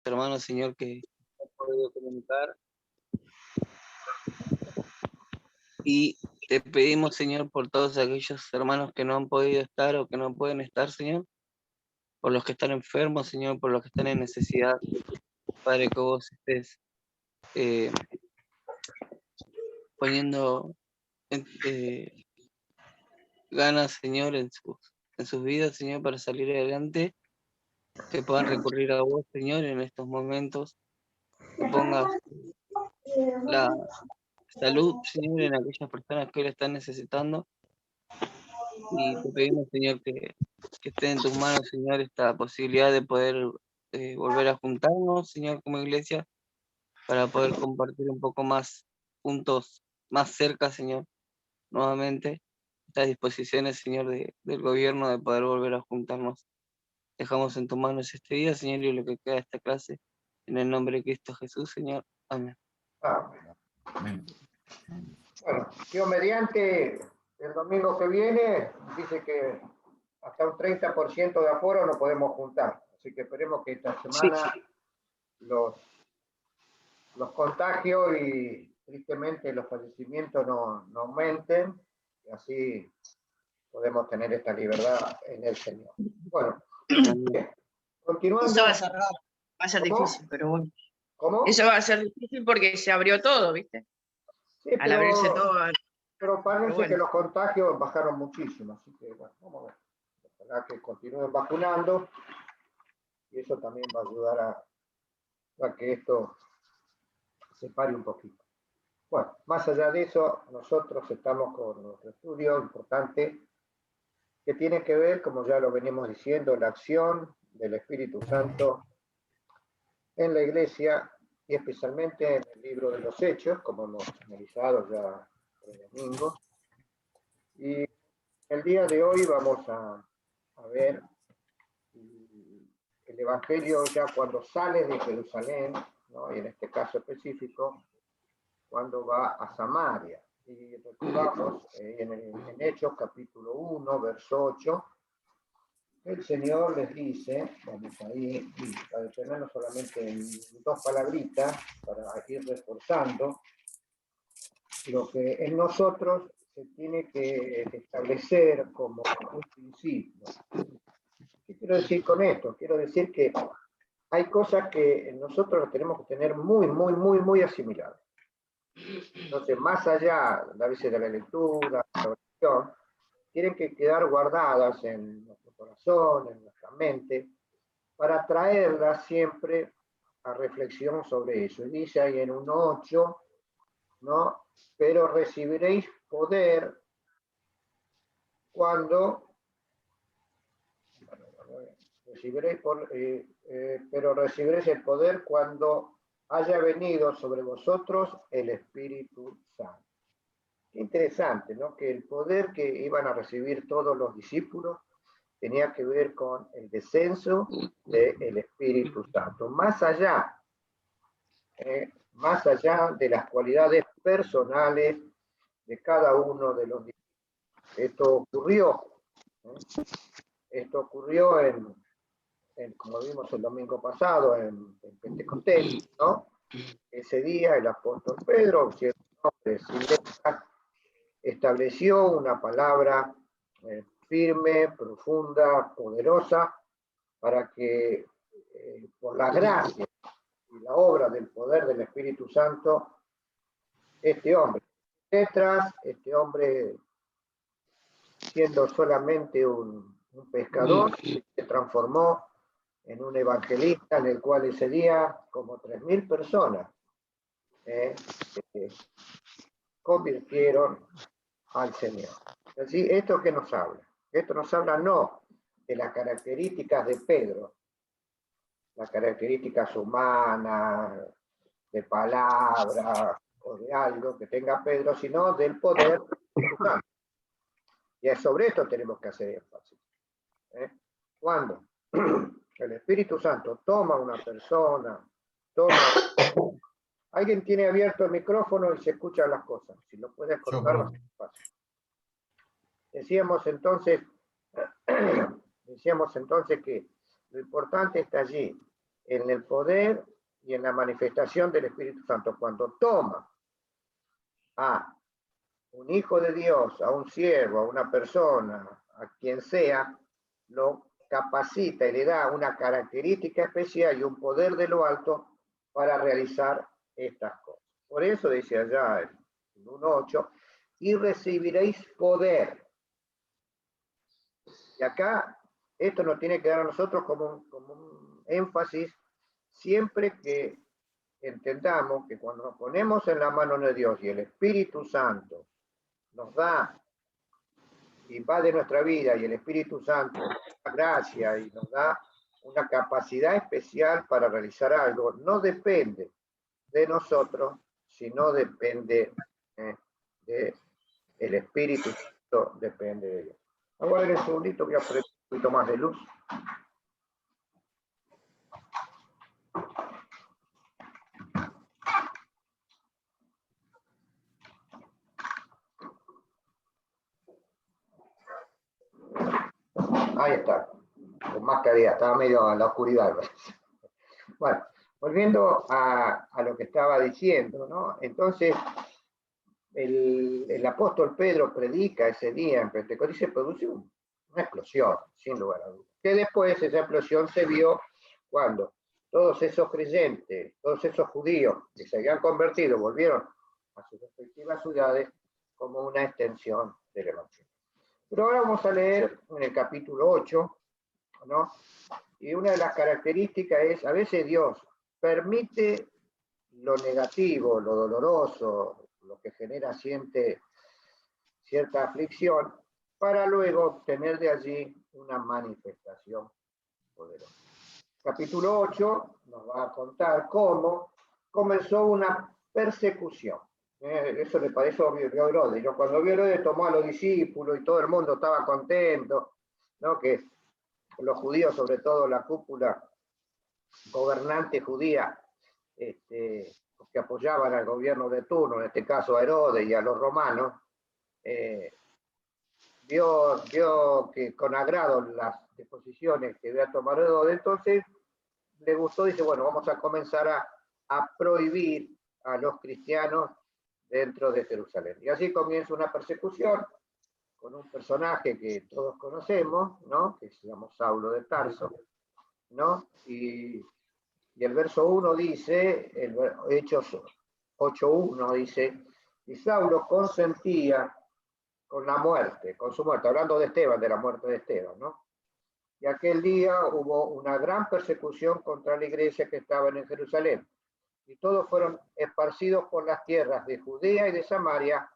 hermanos, Señor, que no han podido comunicar. Y te pedimos, Señor, por todos aquellos hermanos que no han podido estar o que no pueden estar, Señor, por los que están enfermos, Señor, por los que están en necesidad. Padre, que vos estés poniendo ganas, Señor, en sus vidas, Señor, para salir adelante, que puedan recurrir a vos, Señor, en estos momentos, que pongas la salud, Señor, en aquellas personas que hoy la están necesitando. Y te pedimos, Señor, que esté en tus manos, Señor, esta posibilidad de poder volver a juntarnos, Señor, como iglesia, para poder compartir un poco más juntos, más cerca, Señor, nuevamente, estas disposiciones, Señor, del gobierno de poder volver a juntarnos. Dejamos en tus manos este día, Señor, y lo que queda de esta clase, en el nombre de Cristo Jesús, Señor. Amén. Amén. Bueno, Dios mediante, el domingo que viene, dice que hasta un 30% de aforo no podemos juntar. Así que esperemos que esta semana los contagios y tristemente los fallecimientos no aumenten. Y así podemos tener esta libertad en el Señor. Bueno, continuando. Eso va a ser raro, va a ser difícil, pero bueno. ¿Cómo? Eso va a ser difícil porque se abrió todo, ¿viste? Sí, Al abrirse todo. Pero parece bueno. que los contagios bajaron muchísimo, así que bueno, vamos a ver. Ojalá que continúen vacunando y eso también va a ayudar a que esto se pare un poquito. Bueno, más allá de eso, nosotros estamos con nuestro estudio importante que tiene que ver, como ya lo venimos diciendo, la acción del Espíritu Santo en la iglesia y especialmente en el libro de los Hechos, como hemos analizado ya el domingo. Y el día de hoy vamos a ver el Evangelio ya cuando sale de Jerusalén, ¿no? Y en este caso específico, cuando va a Samaria. Y recordamos en Hechos capítulo 1, verso 8, el Señor les dice, vamos ahí a detenernos solamente en dos palabritas para ir reforzando lo que en nosotros se tiene que establecer como un principio. ¿Qué quiero decir con esto? Quiero decir que hay cosas que nosotros las tenemos que tener muy asimiladas. Entonces, más allá a veces de la lectura, de la oración, tienen que quedar guardadas en nuestro corazón, en nuestra mente, para traerlas siempre a reflexión sobre eso. Y dice ahí en 1:8, ¿no? Pero recibiréis poder cuando pero recibiréis el poder cuando haya venido sobre vosotros el Espíritu Santo. Qué interesante, ¿no? Que el poder que iban a recibir todos los discípulos tenía que ver con el descenso del Espíritu Santo. Más allá de las cualidades personales de cada uno de los discípulos. Esto ocurrió como vimos el domingo pasado, en Pentecostés, ¿no? Ese día el apóstol Pedro, cierto hombre sin letra, estableció una palabra firme, profunda, poderosa, para que por la gracia y la obra del poder del Espíritu Santo, este hombre, siendo solamente un pescador, se transformó en un evangelista, en el cual ese día como 3.000 personas convirtieron al Señor. Así, ¿esto qué nos habla? Esto nos habla no de las características de Pedro, las características humanas, de palabra o de algo que tenga Pedro, sino del poder humano. Y sobre esto tenemos que hacer énfasis. Cuando el Espíritu Santo toma una persona, alguien tiene abierto el micrófono y se escuchan las cosas. Si lo puedes cortar, va a ser fácil. Decíamos entonces que lo importante está allí, en el poder y en la manifestación del Espíritu Santo. Cuando toma a un hijo de Dios, a un siervo, a una persona, a quien sea, lo capacita y le da una característica especial y un poder de lo alto para realizar estas cosas. Por eso dice allá en 1:8, y recibiréis poder. Y acá esto nos tiene que dar a nosotros como un énfasis, siempre que entendamos que cuando nos ponemos en la mano de Dios y el Espíritu Santo nos da y va de nuestra vida, y el Espíritu Santo nos da gracia y nos da una capacidad especial para realizar algo, no depende de nosotros, sino depende del Espíritu Santo, depende de Dios. Vamos a ver un segundito, voy a poner un poquito más de luz. Ahí está, con más claridad, estaba medio en la oscuridad. Bueno, volviendo a lo que estaba diciendo, ¿no? Entonces, el apóstol Pedro predica ese día en Pentecostés y se produce una explosión, sin lugar a dudas. Que después esa explosión se vio cuando todos esos creyentes, todos esos judíos que se habían convertido, volvieron a sus respectivas ciudades como una extensión del Evangelio. Pero ahora vamos a leer en el capítulo 8, ¿no? Y una de las características es, a veces Dios permite lo negativo, lo doloroso, lo que genera cierta aflicción, para luego obtener de allí una manifestación poderosa. Capítulo 8 nos va a contar cómo comenzó una persecución. Eso le parece obvio a Herodes. Cuando vio Herodes tomó a los discípulos y todo el mundo estaba contento, ¿no? Que los judíos, sobre todo la cúpula gobernante judía, que apoyaban al gobierno de turno, en este caso a Herodes y a los romanos, vio que con agrado las disposiciones que había tomado Herodes, entonces le gustó, dice, bueno, vamos a comenzar a prohibir a los cristianos dentro de Jerusalén. Y así comienza una persecución con un personaje que todos conocemos, ¿no? Que se llama Saulo de Tarso, ¿no? Y el verso 1 dice, Hechos 8:1 dice, y Saulo consentía con la muerte, con su muerte, hablando de Esteban, de la muerte de Esteban, ¿no? Y aquel día hubo una gran persecución contra la iglesia que estaba en Jerusalén, y todos fueron esparcidos por las tierras de Judea y de Samaria,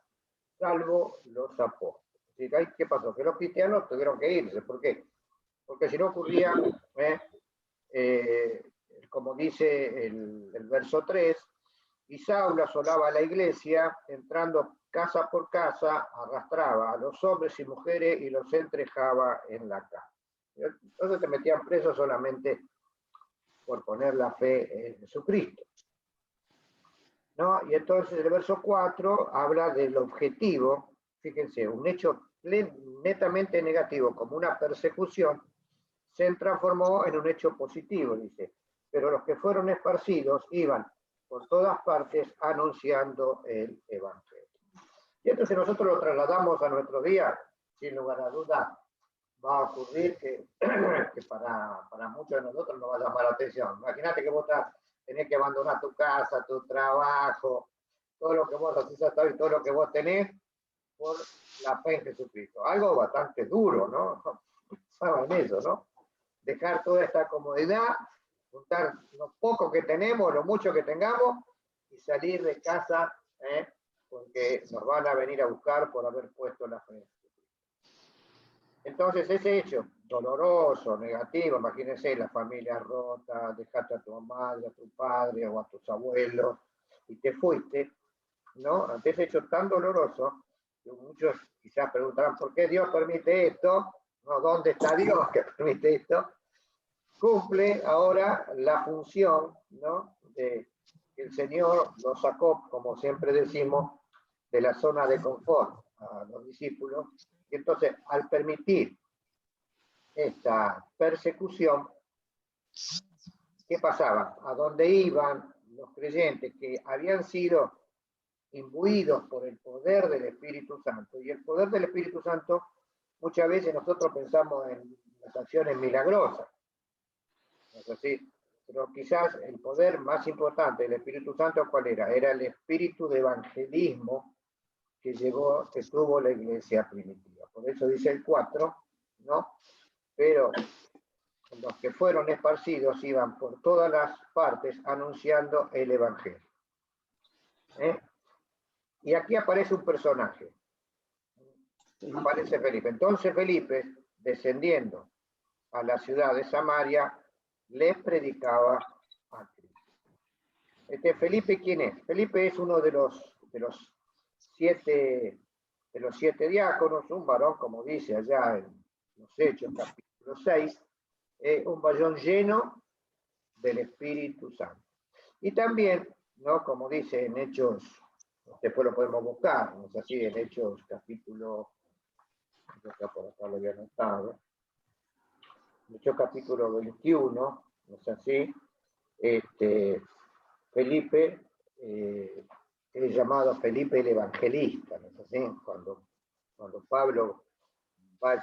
salvo los apóstoles. Así que, ¿qué pasó? Que los cristianos tuvieron que irse. ¿Por qué? Porque si no ocurría, como dice el verso 3, y Saulo asolaba la iglesia, entrando casa por casa, arrastraba a los hombres y mujeres y los entrejaba en la casa. Entonces se metían presos solamente por poner la fe en Jesucristo, ¿no? Y entonces el verso 4 habla del objetivo, fíjense, un hecho netamente negativo como una persecución, se transformó en un hecho positivo, dice, pero los que fueron esparcidos iban por todas partes anunciando el Evangelio. Y entonces nosotros lo trasladamos a nuestro día, sin lugar a dudas, va a ocurrir que para muchos de nosotros nos va a llamar la atención. Imagínate que vos tenés que abandonar tu casa, tu trabajo, todo lo que vos haces hasta hoy, todo lo que vos tenés, por la fe en Jesucristo. Algo bastante duro, ¿no? Saben eso, ¿no? Dejar toda esta comodidad, juntar lo poco que tenemos, lo mucho que tengamos, y salir de casa, porque nos van a venir a buscar por haber puesto la fe. Entonces ese hecho doloroso, negativo, imagínense la familia rota, dejaste a tu madre, a tu padre o a tus abuelos y te fuiste, ¿no? Ante ese hecho tan doloroso, que muchos quizás preguntarán, ¿por qué Dios permite esto? No, ¿dónde está Dios que permite esto? Cumple ahora la función, ¿no? De que el Señor lo sacó, como siempre decimos, de la zona de confort a los discípulos. Y entonces, al permitir esta persecución, ¿qué pasaba? A donde iban los creyentes que habían sido imbuidos por el poder del Espíritu Santo, y el poder del Espíritu Santo, muchas veces nosotros pensamos en las acciones milagrosas, ¿no es así? Pero quizás el poder más importante del Espíritu Santo, ¿cuál era? Era el espíritu de evangelismo que tuvo la iglesia primitiva. Por eso dice el 4, ¿no? Pero los que fueron esparcidos iban por todas las partes anunciando el evangelio. Y aquí aparece un personaje. Aparece Felipe. Entonces Felipe, descendiendo a la ciudad de Samaria, les predicaba a Cristo. Felipe, ¿quién es? Felipe es uno de los 7 diáconos, un varón, como dice allá en los Hechos, capítulo 6, un varón lleno del Espíritu Santo. Y también, ¿no? Como dice en Hechos, después lo podemos buscar, ¿no es así? En Hechos capítulo, por acá lo había anotado, Hechos capítulo 21, ¿no es así? Felipe es llamado Felipe el Evangelista, ¿no es así? Cuando Pablo va en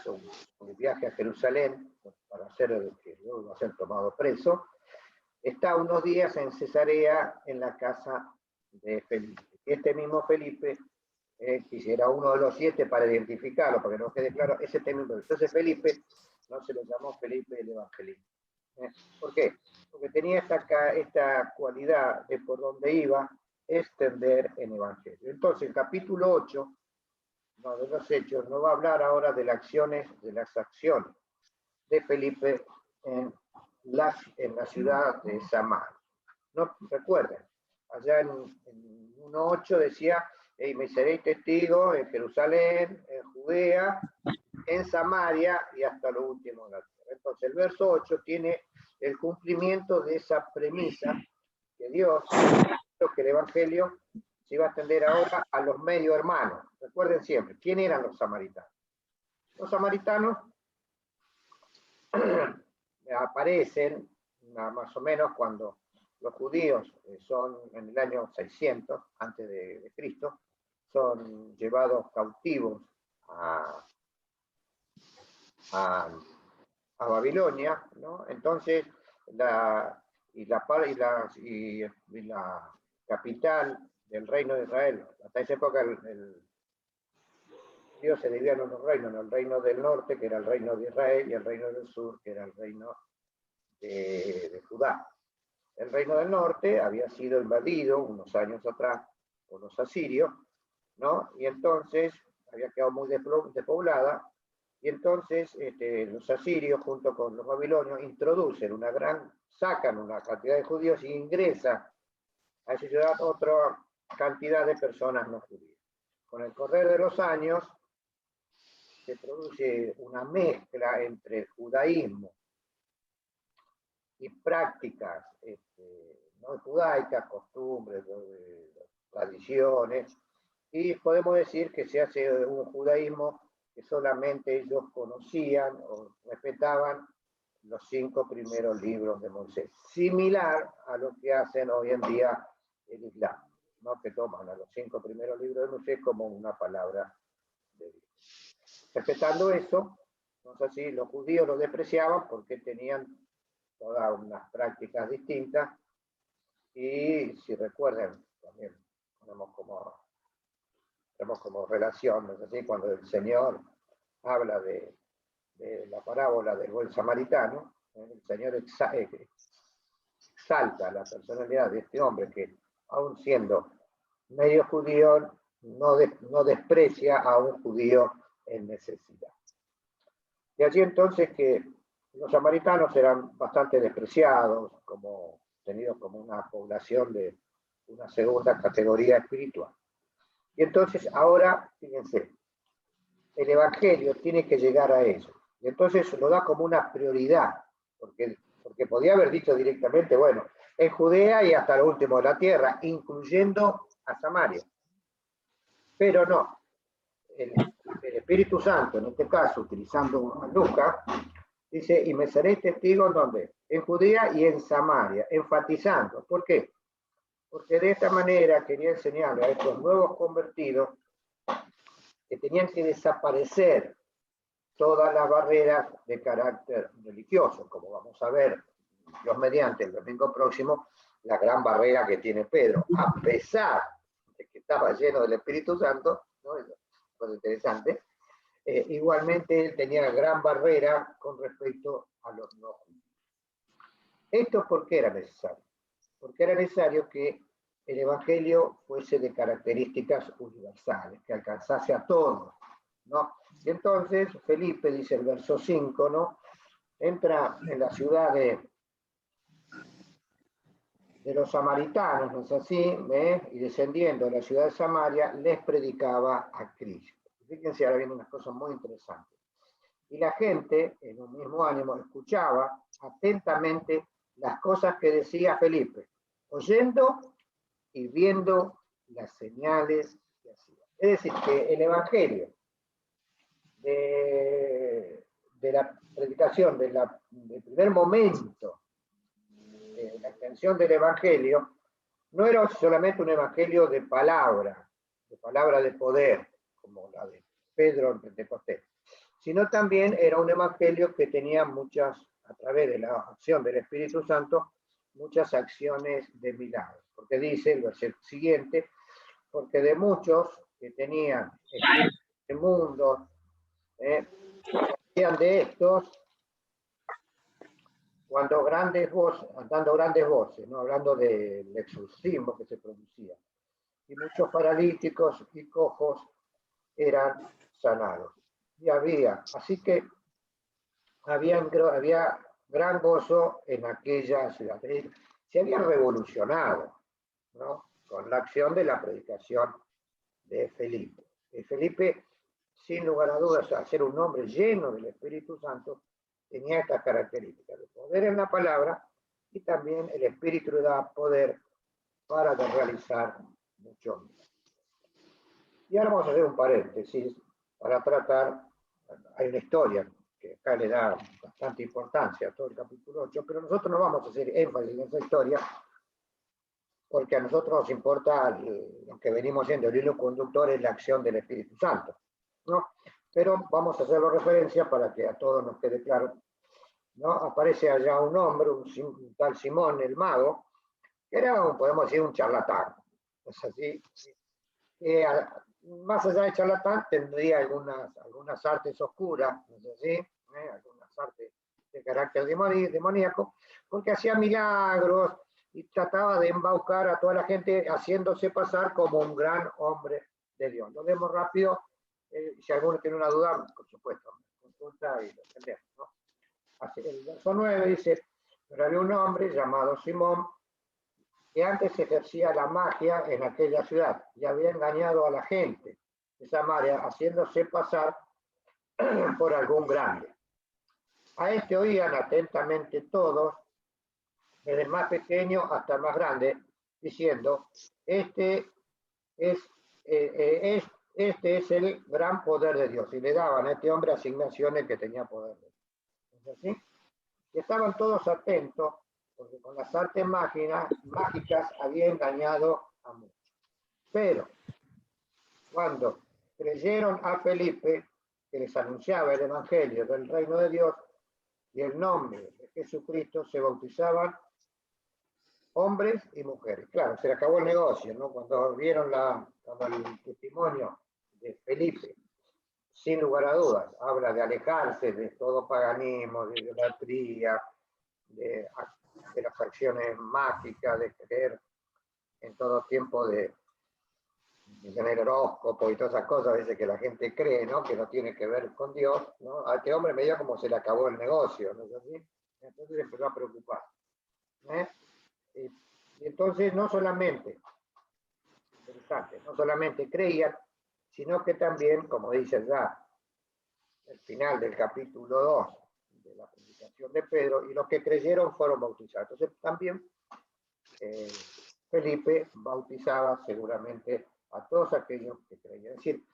el viaje a Jerusalén para que luego va a ser tomado preso, está unos días en Cesarea en la casa de Felipe. Este mismo Felipe, quisiera uno de los 7 para identificarlo, para que no quede claro, ese mismo. Entonces Felipe no se lo llamó Felipe el Evangelista. ¿Por qué? Porque tenía esta cualidad de por donde iba extender el Evangelio. Entonces el capítulo 8 de los Hechos nos va a hablar ahora de las acciones de Felipe en la ciudad de Samaria. No recuerden, allá en 1:8 decía, me seréis testigos en Jerusalén, en Judea, en Samaria y hasta lo último de la tierra. Entonces el verso 8 tiene el cumplimiento de esa premisa que Dios, que el Evangelio se iba a extender ahora a los medio hermanos. Recuerden siempre, ¿quién eran los samaritanos? Los samaritanos aparecen más o menos cuando los judíos son en el año 600 antes de Cristo, son llevados cautivos a Babilonia, ¿no? Entonces la capital del reino de Israel, hasta esa época Dios se dividía en unos reinos, en el reino del norte, que era el reino de Israel, y el reino del sur, que era el reino de Judá. El reino del norte había sido invadido unos años atrás por los asirios, ¿no? Y entonces había quedado muy despoblada, y entonces los asirios junto con los babilonios sacan una cantidad de judíos y ingresan a esa ciudad otra cantidad de personas no judías. Con el correr de los años se produce una mezcla entre el judaísmo y prácticas no judaicas, costumbres, tradiciones, y podemos decir que se hace un judaísmo que solamente ellos conocían o respetaban los 5 primeros libros de Moisés, similar a lo que hacen hoy en día el Islam, ¿no? Que toman a los 5 primeros libros de Moisés como una palabra de Dios. Respetando eso, entonces así, los judíos lo despreciaban porque tenían todas unas prácticas distintas, y si recuerdan, también tenemos como relación, ¿no es así? Cuando el Señor habla de la parábola del buen samaritano, el Señor exalta la personalidad de este hombre que, aun siendo medio judío, no desprecia a un judío en necesidad. Y allí entonces que los samaritanos eran bastante despreciados, tenidos como una población de una segunda categoría espiritual. Y entonces ahora, fíjense, el Evangelio tiene que llegar a ellos. Y entonces lo da como una prioridad, porque podía haber dicho directamente, bueno, en Judea y hasta lo último de la tierra, incluyendo a Samaria. Pero no, el Espíritu Santo, en este caso, utilizando a Lucas, Dice, y me seréis testigos, ¿dónde? En Judea y en Samaria, enfatizando. ¿Por qué? Porque de esta manera quería enseñarle a estos nuevos convertidos que tenían que desaparecer todas las barreras de carácter religioso, como vamos a ver, Dios mediante, el domingo próximo, la gran barrera que tiene Pedro, a pesar de que estaba lleno del Espíritu Santo, ¿no? Es cosa interesante, igualmente él tenía gran barrera con respecto a los no judíos. ¿Esto por qué era necesario? Porque era necesario que el Evangelio fuese de características universales, que alcanzase a todos, ¿no? Y entonces Felipe, dice el verso 5, ¿no? Entra en la ciudad de los samaritanos, ¿no es así? Y descendiendo a la ciudad de Samaria, les predicaba a Cristo. Fíjense, ahora vienen unas cosas muy interesantes. Y la gente, en un mismo ánimo, escuchaba atentamente las cosas que decía Felipe, oyendo y viendo las señales que hacía. Es decir, que el Evangelio de la predicación, del primer momento de la extensión del Evangelio, no era solamente un Evangelio de palabra de poder, como la de Pedro en Pentecostés, sino también era un Evangelio que tenía muchas, a través de la acción del Espíritu Santo, muchas acciones de milagros. Porque dice el versículo siguiente, porque de muchos que tenían el mundo, hacían de estos, dando grandes voces, ¿no? Hablando del exorcismo que se producía. Y muchos paralíticos y cojos eran sanados. Y así que había gran gozo en aquella ciudad. Se habían revolucionado, ¿no? Con la acción de la predicación de Felipe. Felipe, sin lugar a dudas, al ser un hombre lleno del Espíritu Santo, tenía estas características de poder en la palabra y también el Espíritu le da poder para realizar mucho más. Y ahora vamos a hacer un paréntesis para tratar, hay una historia que acá le da bastante importancia a todo el capítulo 8, pero nosotros no vamos a hacer énfasis en esa historia porque a nosotros nos importa lo que venimos siendo el hilo conductor es la acción del Espíritu Santo, ¿no? Pero vamos a hacerlo referencia para que a todos nos quede claro, ¿no? Aparece allá un hombre, un tal Simón el mago, que era, podemos decir, un charlatán. Es así, que más allá de charlatán tendría algunas artes oscuras, ¿no es así? Algunas artes de carácter demoníaco, porque hacía milagros y trataba de embaucar a toda la gente haciéndose pasar como un gran hombre de Dios. Lo vemos rápido, si alguno tiene una duda, por supuesto, consulta y lo entendemos, ¿no? Así, el verso 9 dice, pero había un hombre llamado Simón, que antes ejercía la magia en aquella ciudad y había engañado a la gente de Samaria, haciéndose pasar por algún grande. A este oían atentamente todos, desde el más pequeño hasta el más grande, diciendo, este es el gran poder de Dios. Y le daban a este hombre asignaciones que tenía poder de Dios. ¿Es así? Y estaban todos atentos, porque con las artes mágicas había engañado a muchos. Pero cuando creyeron a Felipe, que les anunciaba el Evangelio del Reino de Dios y el nombre de Jesucristo, se bautizaban hombres y mujeres. Claro, se le acabó el negocio, ¿no? Cuando vieron el testimonio de Felipe, sin lugar a dudas, habla de alejarse de todo paganismo, de idolatría, de las acciones mágicas, de creer en todo tiempo de tener horóscopo y todas esas cosas a veces que la gente cree, ¿no? Que no tiene que ver con Dios, ¿no? A este hombre medio como se le acabó el negocio, ¿no es así? Entonces empezó a preocupar. Y entonces no solamente, interesante, no solamente creían, sino que también, como dice ya el final del capítulo 2 de la predicación de Pedro, y los que creyeron fueron bautizados. Entonces también Felipe bautizaba seguramente a todos aquellos que creían. Es decir,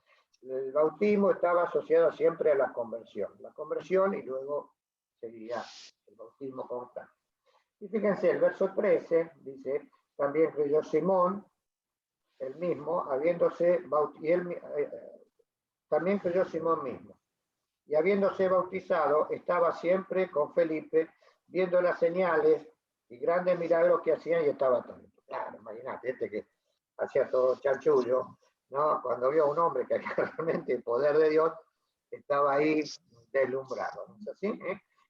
el bautismo estaba asociado siempre a la conversión y luego sería el bautismo constante. Y fíjense, el verso 13 dice, también creyó Simón, el mismo, habiéndose también creyó Simón mismo. Y habiéndose bautizado, estaba siempre con Felipe, viendo las señales y grandes milagros que hacían y estaba atento. Claro, imagínate, que hacía todo chanchullo, ¿no? Cuando vio a un hombre que había realmente el poder de Dios, estaba ahí deslumbrado, ¿no es así?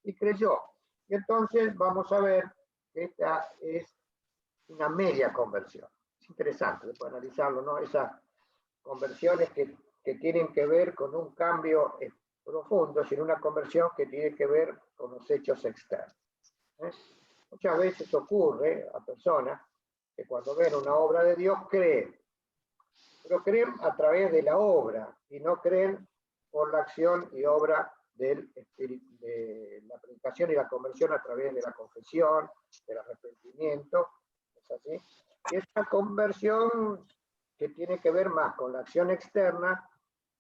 Y creyó. Y entonces vamos a ver que esta es una media conversión. Es interesante, después analizarlo, ¿no? Esas conversiones que tienen que ver con un cambio profundo, sino una conversión que tiene que ver con los hechos externos. Muchas veces ocurre a personas que cuando ven una obra de Dios creen, pero creen a través de la obra y no creen por la acción y obra del Espíritu, de la predicación y la conversión a través de la confesión, del arrepentimiento. ¿Es así? Y es una conversión que tiene que ver más con la acción externa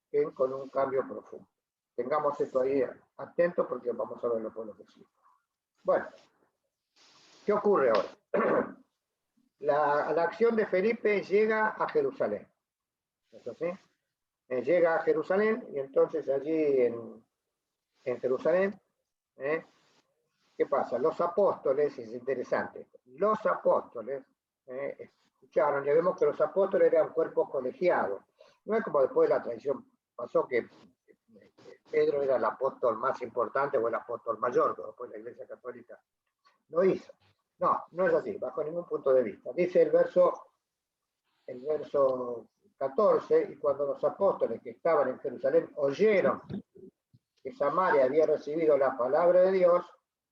que con un cambio profundo. Tengamos esto ahí atento porque vamos a verlo por lo que sigue. Bueno, ¿qué ocurre ahora? La acción de Felipe llega a Jerusalén. ¿Eso sí? Llega a Jerusalén y entonces allí en Jerusalén, ¿qué pasa? Los apóstoles, es interesante, los apóstoles escucharon, ya vemos que los apóstoles eran cuerpos colegiados. No es como después de la tradición pasó que Pedro era el apóstol más importante o el apóstol mayor, que después la Iglesia Católica lo hizo. No, no es así, bajo ningún punto de vista. Dice el verso 14, y cuando los apóstoles que estaban en Jerusalén oyeron que Samaria había recibido la palabra de Dios,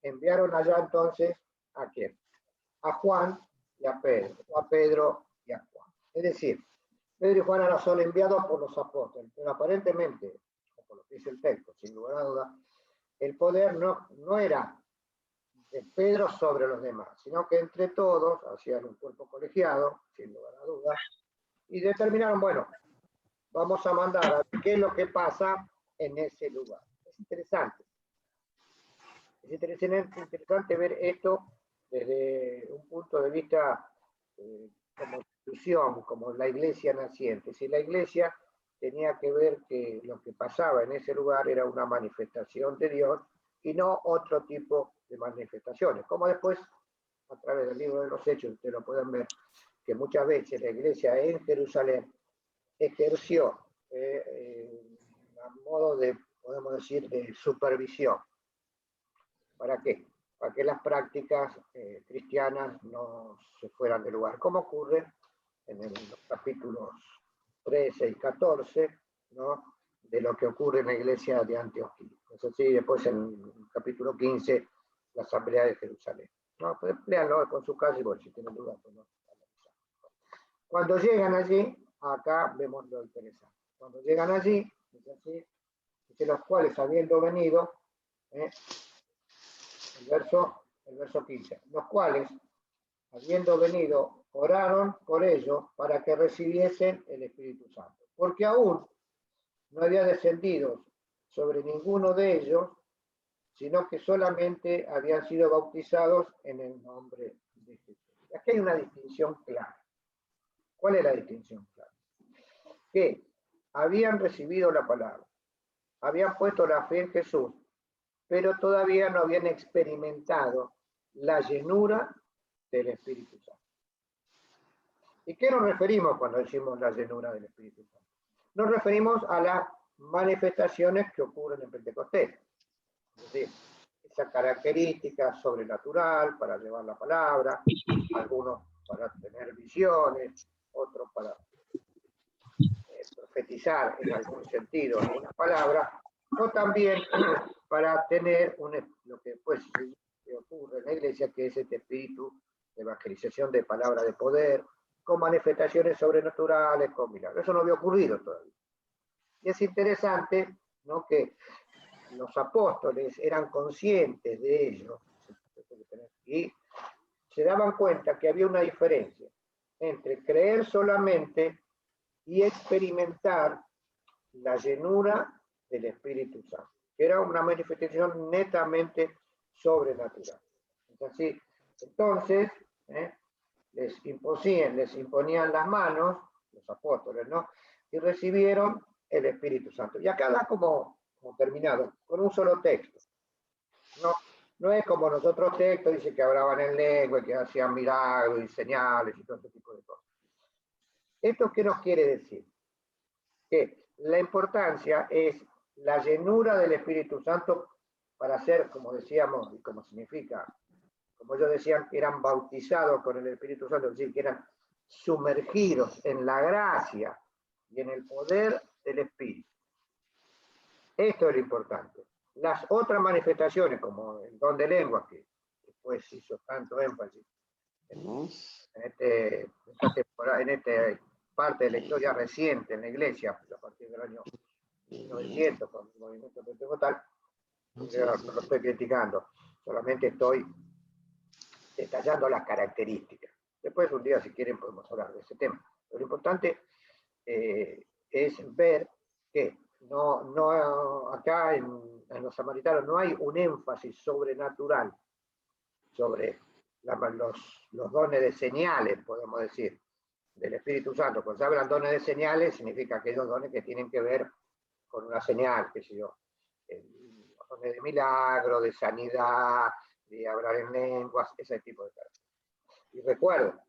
enviaron allá entonces ¿a quién? A Juan y a Pedro, o a Pedro y a Juan. Es decir, Pedro y Juan ahora son enviados por los apóstoles, pero aparentemente, por lo que dice el texto, sin lugar a dudas, el poder no era de Pedro sobre los demás, sino que entre todos hacían un cuerpo colegiado, sin lugar a dudas, y determinaron, bueno, vamos a mandar a ver qué es lo que pasa en ese lugar. Es interesante. Es interesante ver esto desde un punto de vista como institución, como la iglesia naciente. Si la iglesia tenía que ver que lo que pasaba en ese lugar era una manifestación de Dios y no otro tipo de manifestaciones, como después a través del libro de los Hechos ustedes lo pueden ver, que muchas veces la iglesia en Jerusalén ejerció a modo de, podemos decir, de supervisión. ¿Para qué? Para que las prácticas cristianas no se fueran del lugar, como ocurre en los capítulos 13 y 14, ¿no? De lo que ocurre en la iglesia de Antioquía. Eso sí, después en el capítulo 15, la asamblea de Jerusalén. No, pues léanlo con su casa y bueno, si tienen dudas, pues no. Cuando llegan allí, acá vemos lo interesante. Cuando llegan allí, dice los cuales habiendo venido, el verso 15, los cuales habiendo venido, oraron por ellos para que recibiesen el Espíritu Santo, porque aún no había descendido sobre ninguno de ellos, sino que solamente habían sido bautizados en el nombre de Jesús. Aquí hay una distinción clara. ¿Cuál es la distinción clara? Que habían recibido la palabra, habían puesto la fe en Jesús, pero todavía no habían experimentado la llenura del Espíritu Santo. ¿Y qué nos referimos cuando decimos la llenura del Espíritu Santo? Nos referimos a las manifestaciones que ocurren en Pentecostés. Es decir, esa característica sobrenatural para llevar la palabra, algunos para tener visiones, otros para profetizar en algún sentido alguna palabra, o también para tener lo que después ocurre en la iglesia, que es este espíritu de evangelización de palabra de poder, con manifestaciones sobrenaturales, con milagros. Eso no había ocurrido todavía. Y es interesante, ¿no?, que los apóstoles eran conscientes de ello y se daban cuenta que había una diferencia entre creer solamente y experimentar la llenura del Espíritu Santo, que era una manifestación netamente sobrenatural. ¿Es así? Entonces, les imponían las manos, los apóstoles, ¿no? Y recibieron el Espíritu Santo. Y acá da como terminado, con un solo texto. No es como los otros textos, dice que hablaban en lengua, que hacían milagros y señales y todo ese tipo de cosas. ¿Esto qué nos quiere decir? Que la importancia es la llenura del Espíritu Santo para ser, como decíamos, y como significa, como ellos decían, que eran bautizados con el Espíritu Santo, es decir, que eran sumergidos en la gracia y en el poder del Espíritu. Esto es lo importante. Las otras manifestaciones, como el don de lengua, que después hizo tanto énfasis en esta parte de la historia reciente en la Iglesia, a partir del año 1900, con el movimiento pentecostal, yo no lo estoy criticando, solamente estoy detallando las características. Después un día, si quieren, podemos hablar de ese tema. Pero lo importante es ver que acá en los samaritanos no hay un énfasis sobrenatural sobre los dones de señales, podemos decir, del Espíritu Santo. Cuando se hablan dones de señales, significa aquellos dones que tienen que ver con una señal, qué sé yo, dones de milagro, de sanidad, de hablar en lenguas, ese tipo de cosas. Y recuerden,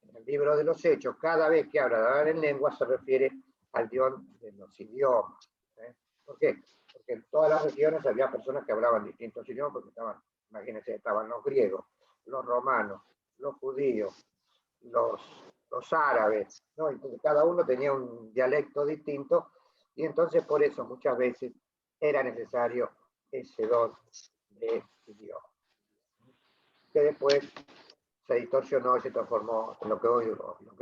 en el libro de los Hechos, cada vez que habla de hablar en lenguas se refiere al Dios de los idiomas. ¿Por qué? Porque en todas las regiones había personas que hablaban distintos idiomas, porque imagínense, estaban los griegos, los romanos, los judíos, los árabes, ¿no? Entonces cada uno tenía un dialecto distinto, y entonces por eso muchas veces era necesario ese don de idioma, que después se distorsionó y se transformó en lo que hoy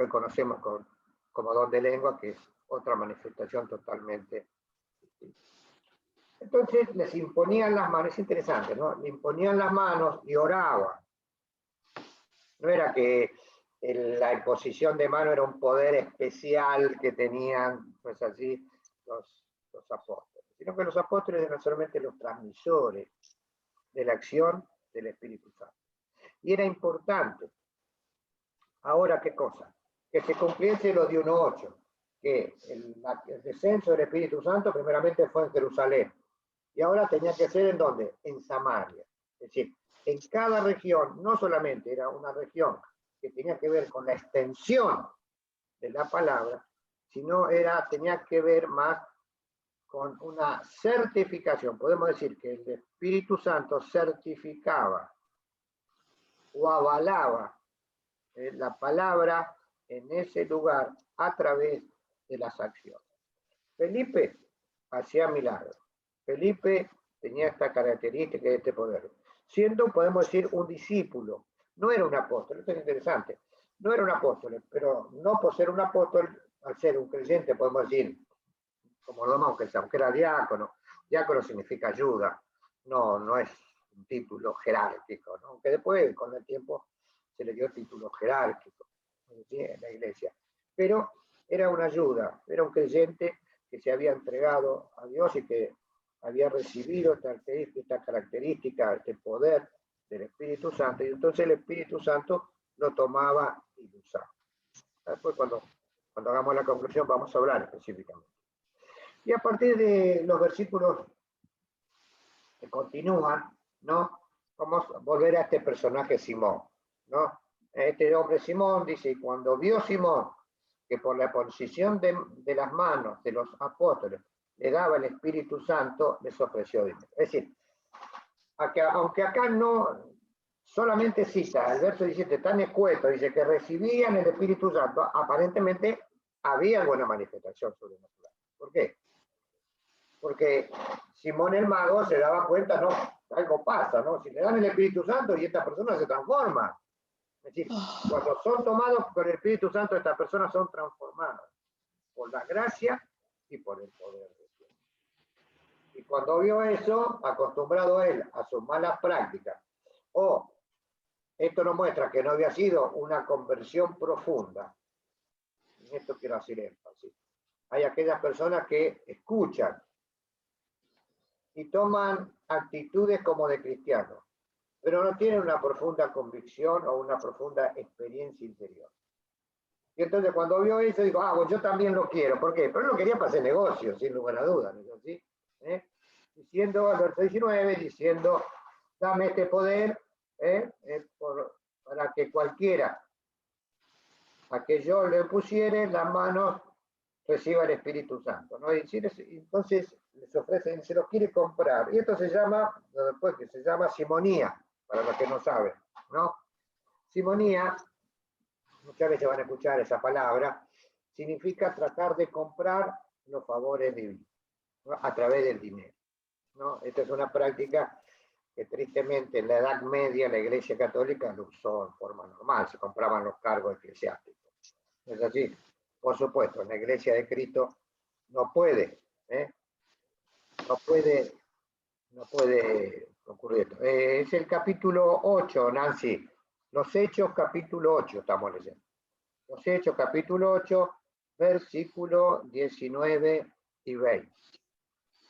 conocemos como don de lengua, que es otra manifestación totalmente distinta. Entonces les imponían las manos, es interesante, ¿no? Le imponían las manos y oraban. No era que la imposición de mano era un poder especial que tenían, pues así, los apóstoles, sino que los apóstoles eran solamente los transmisores de la acción del Espíritu Santo. Y era importante. Ahora, ¿qué cosa? Que se cumpliese lo de 1:8, que el descenso del Espíritu Santo primeramente fue en Jerusalén, y ahora tenía que ser ¿en dónde? En Samaria. Es decir, en cada región, no solamente era una región que tenía que ver con la extensión de la palabra, sino tenía que ver más con una certificación. Podemos decir que el Espíritu Santo certificaba o avalaba la palabra en ese lugar a través de las acciones. Felipe hacía milagros. Felipe tenía esta característica y este poder. Siendo, podemos decir, un discípulo. No era un apóstol, esto es interesante. No era un apóstol, pero no por ser un apóstol, al ser un creyente, podemos decir, como lo demás, aunque era diácono. Diácono significa ayuda, no es un título jerárquico, ¿no? Aunque después, con el tiempo, se le dio título jerárquico, ¿sí? En la iglesia. Pero era una ayuda, era un creyente que se había entregado a Dios y que había recibido esta característica, este poder del Espíritu Santo, y entonces el Espíritu Santo lo tomaba y lo usaba. Después, cuando hagamos la conclusión, vamos a hablar específicamente. Y a partir de los versículos que continúan, ¿no? Vamos a volver a este personaje Simón, ¿no? Este hombre Simón dice, y cuando vio Simón que por la posición de las manos de los apóstoles le daba el Espíritu Santo, les ofreció dinero. Es decir, aunque acá no solamente cita el verso 17 tan escueto, dice que recibían el Espíritu Santo, aparentemente había alguna manifestación sobrenatural. ¿Por qué? Porque Simón el mago se daba cuenta, no, algo pasa, ¿no? Si le dan el Espíritu Santo y esta persona se transforma. Es decir, cuando son tomados por el Espíritu Santo, estas personas son transformadas por la gracia y por el poder de Dios. Y cuando vio eso, acostumbrado él a sus malas prácticas, esto nos muestra que no había sido una conversión profunda. En esto quiero hacer énfasis. Hay aquellas personas que escuchan y toman actitudes como de cristianos, pero no tienen una profunda convicción o una profunda experiencia interior. Y entonces cuando vio eso, dijo, ah, pues yo también lo quiero. ¿Por qué? Pero él lo quería para hacer negocio, sin lugar a dudas, ¿no es así? Diciendo, al verso 19, diciendo, dame este poder para que cualquiera a que yo le pusiere las manos reciba el Espíritu Santo, ¿no? Y entonces les ofrecen, se los quiere comprar. Y esto se llama, después que se llama simonía, para los que no saben, ¿no? Simonía, muchas veces van a escuchar esa palabra, significa tratar de comprar los favores divinos, ¿no? A través del dinero, ¿no? Esta es una práctica que tristemente en la Edad Media la Iglesia Católica lo usó en forma normal, se compraban los cargos eclesiásticos. ¿Es así? Por supuesto, en la Iglesia de Cristo no puede ocurrir esto. Es el capítulo 8, Nancy. Los Hechos, capítulo 8, estamos leyendo. Los Hechos, capítulo 8, versículo 19 y 20.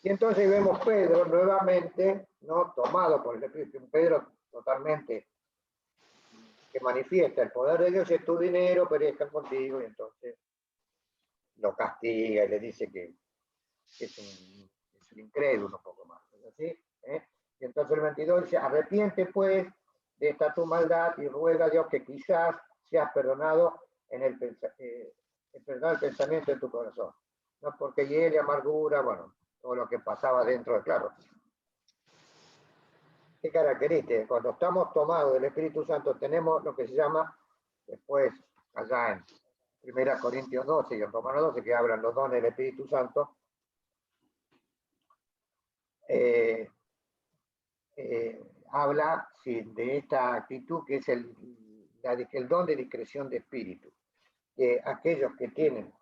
Y entonces vemos Pedro nuevamente, ¿no? Tomado por el Espíritu, Pedro totalmente que manifiesta el poder de Dios, es tu dinero, perezca contigo, y entonces lo castiga y le dice que es un incrédulo un poco más. ¿Sí? Y entonces el 22 dice, arrepiente pues de esta tu maldad y ruega a Dios que quizás seas perdonado en el pensamiento de tu corazón. No porque hiere amargura, bueno, todo lo que pasaba dentro de, claro. ¿Qué características? Cuando estamos tomados del Espíritu Santo tenemos lo que se llama, después, allá en 1 Corintios 12 y en Romanos 12, que hablan los dones del Espíritu Santo, habla de esta actitud que es el don de discreción de espíritu, que aquellos que tienen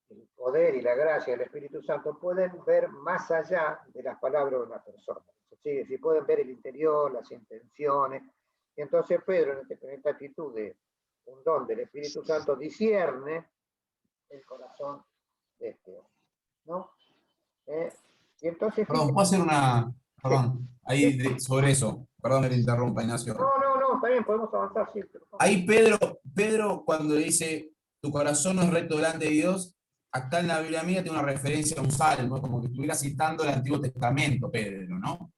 el poder y la gracia del Espíritu Santo pueden ver más allá de las palabras de una persona. ¿Sí? Si pueden ver el interior, las intenciones. Y entonces Pedro, en esta actitud de un don del Espíritu Santo, discierne el corazón de este hombre, ¿no? Y entonces, Perdón, ¿puedo hacer una... Perdón, ahí sobre eso, perdón que te interrumpa, Ignacio. No, está bien, podemos avanzar, sí. Pero... Ahí Pedro cuando dice, tu corazón no es recto delante de Dios, acá en la Biblia mía tiene una referencia a un salmo, como que estuviera citando el Antiguo Testamento, Pedro, ¿no?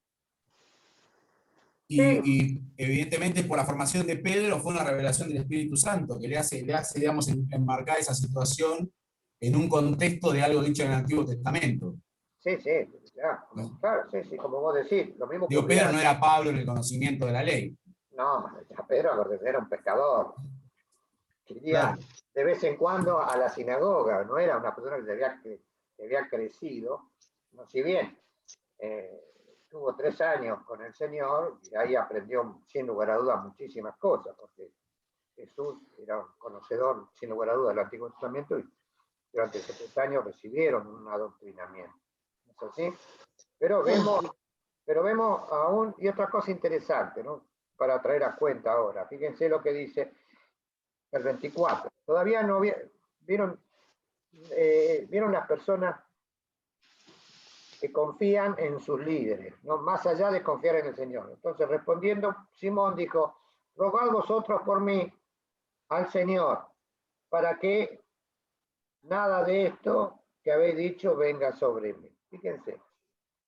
Y evidentemente por la formación de Pedro fue una revelación del Espíritu Santo, que le hace digamos, enmarcar esa situación en un contexto de algo dicho en el Antiguo Testamento. Sí, ya, claro, sí, como vos decís, lo mismo Digo, Pedro no era Pablo en el conocimiento de la ley. No, ya Pedro era un pescador. Iría de vez en cuando a la sinagoga, no era una persona que había crecido, no, si bien tuvo 3 años con el Señor, y ahí aprendió sin lugar a dudas muchísimas cosas, porque Jesús era un conocedor sin lugar a dudas del Antiguo Testamento y durante 70 años recibieron un adoctrinamiento. ¿No es así? Pero vemos aún, y otra cosa interesante, ¿no? Para traer a cuenta ahora, fíjense lo que dice el 24. Todavía no vieron las personas que confían en sus líderes, ¿no? Más allá de confiar en el Señor. Entonces, respondiendo, Simón dijo, rogad vosotros por mí al Señor, para que nada de esto que habéis dicho venga sobre mí. Fíjense,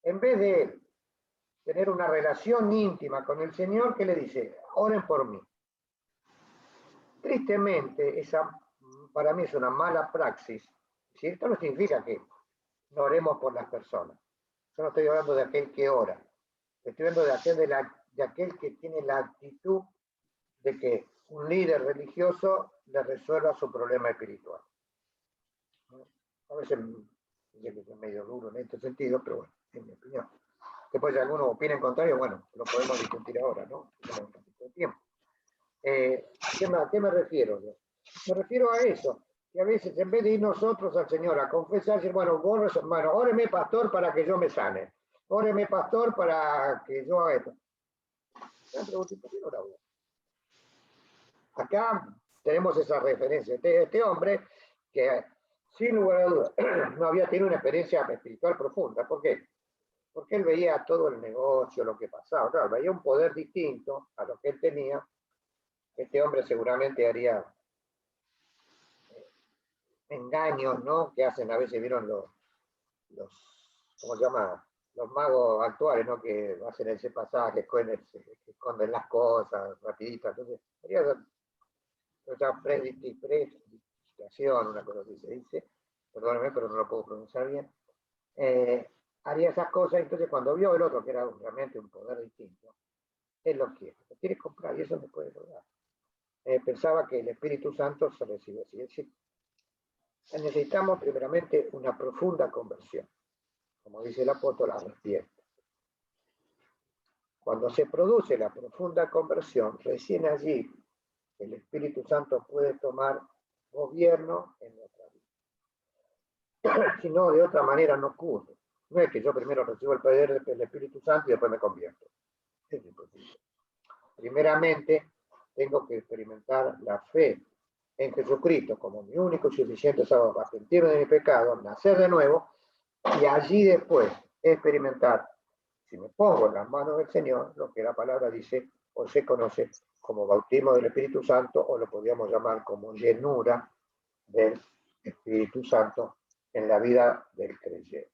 en vez de tener una relación íntima con el Señor, ¿qué le dice? Oren por mí. Tristemente, esa para mí es una mala praxis. ¿Sí? Esto no significa que no oremos por las personas. Yo no estoy hablando de aquel que ora. Estoy hablando de aquel que tiene la actitud de que un líder religioso le resuelva su problema espiritual. A veces es medio duro en este sentido, pero bueno, en mi opinión. Después si alguno opina en contrario, bueno, lo podemos discutir ahora, ¿no? Tenemos un poquito de tiempo. ¿A qué me refiero? Me refiero a eso, que a veces en vez de ir nosotros al Señor a confesar, decir, bueno, óreme pastor para que yo me sane, óreme pastor para que yo haga esto. Acá tenemos esa referencia. Este hombre que sin lugar a dudas no había tenido una experiencia espiritual profunda. ¿Por qué? porque él veía todo el negocio, lo que pasaba, claro, veía un poder distinto a lo que él tenía. Este hombre seguramente haría engaños, ¿no? Que hacen a veces, vieron ¿cómo se llama? Los magos actuales, ¿no? Que hacen ese pasaje, que esconden las cosas rapidito. Entonces, haría otra predictación, una cosa así se dice, perdóneme, pero no lo puedo pronunciar bien. Haría esas cosas, entonces cuando vio el otro, que era realmente un poder distinto, él lo quiere comprar, y eso no puede lograr. Pensaba que el Espíritu Santo se recibe así. Es decir, necesitamos primeramente una profunda conversión, como dice el apóstol, arrepiente. Cuando se produce la profunda conversión, recién allí el Espíritu Santo puede tomar gobierno en nuestra vida. Si no, de otra manera no ocurre. No es que yo primero recibo el poder del Espíritu Santo y después me convierto. Es imposible. Primeramente, tengo que experimentar la fe en Jesucristo como mi único y suficiente Salvador, arrepentirme de mi pecado, nacer de nuevo, y allí después experimentar, si me pongo en las manos del Señor, lo que la palabra dice o se conoce como bautismo del Espíritu Santo, o lo podríamos llamar como llenura del Espíritu Santo en la vida del creyente.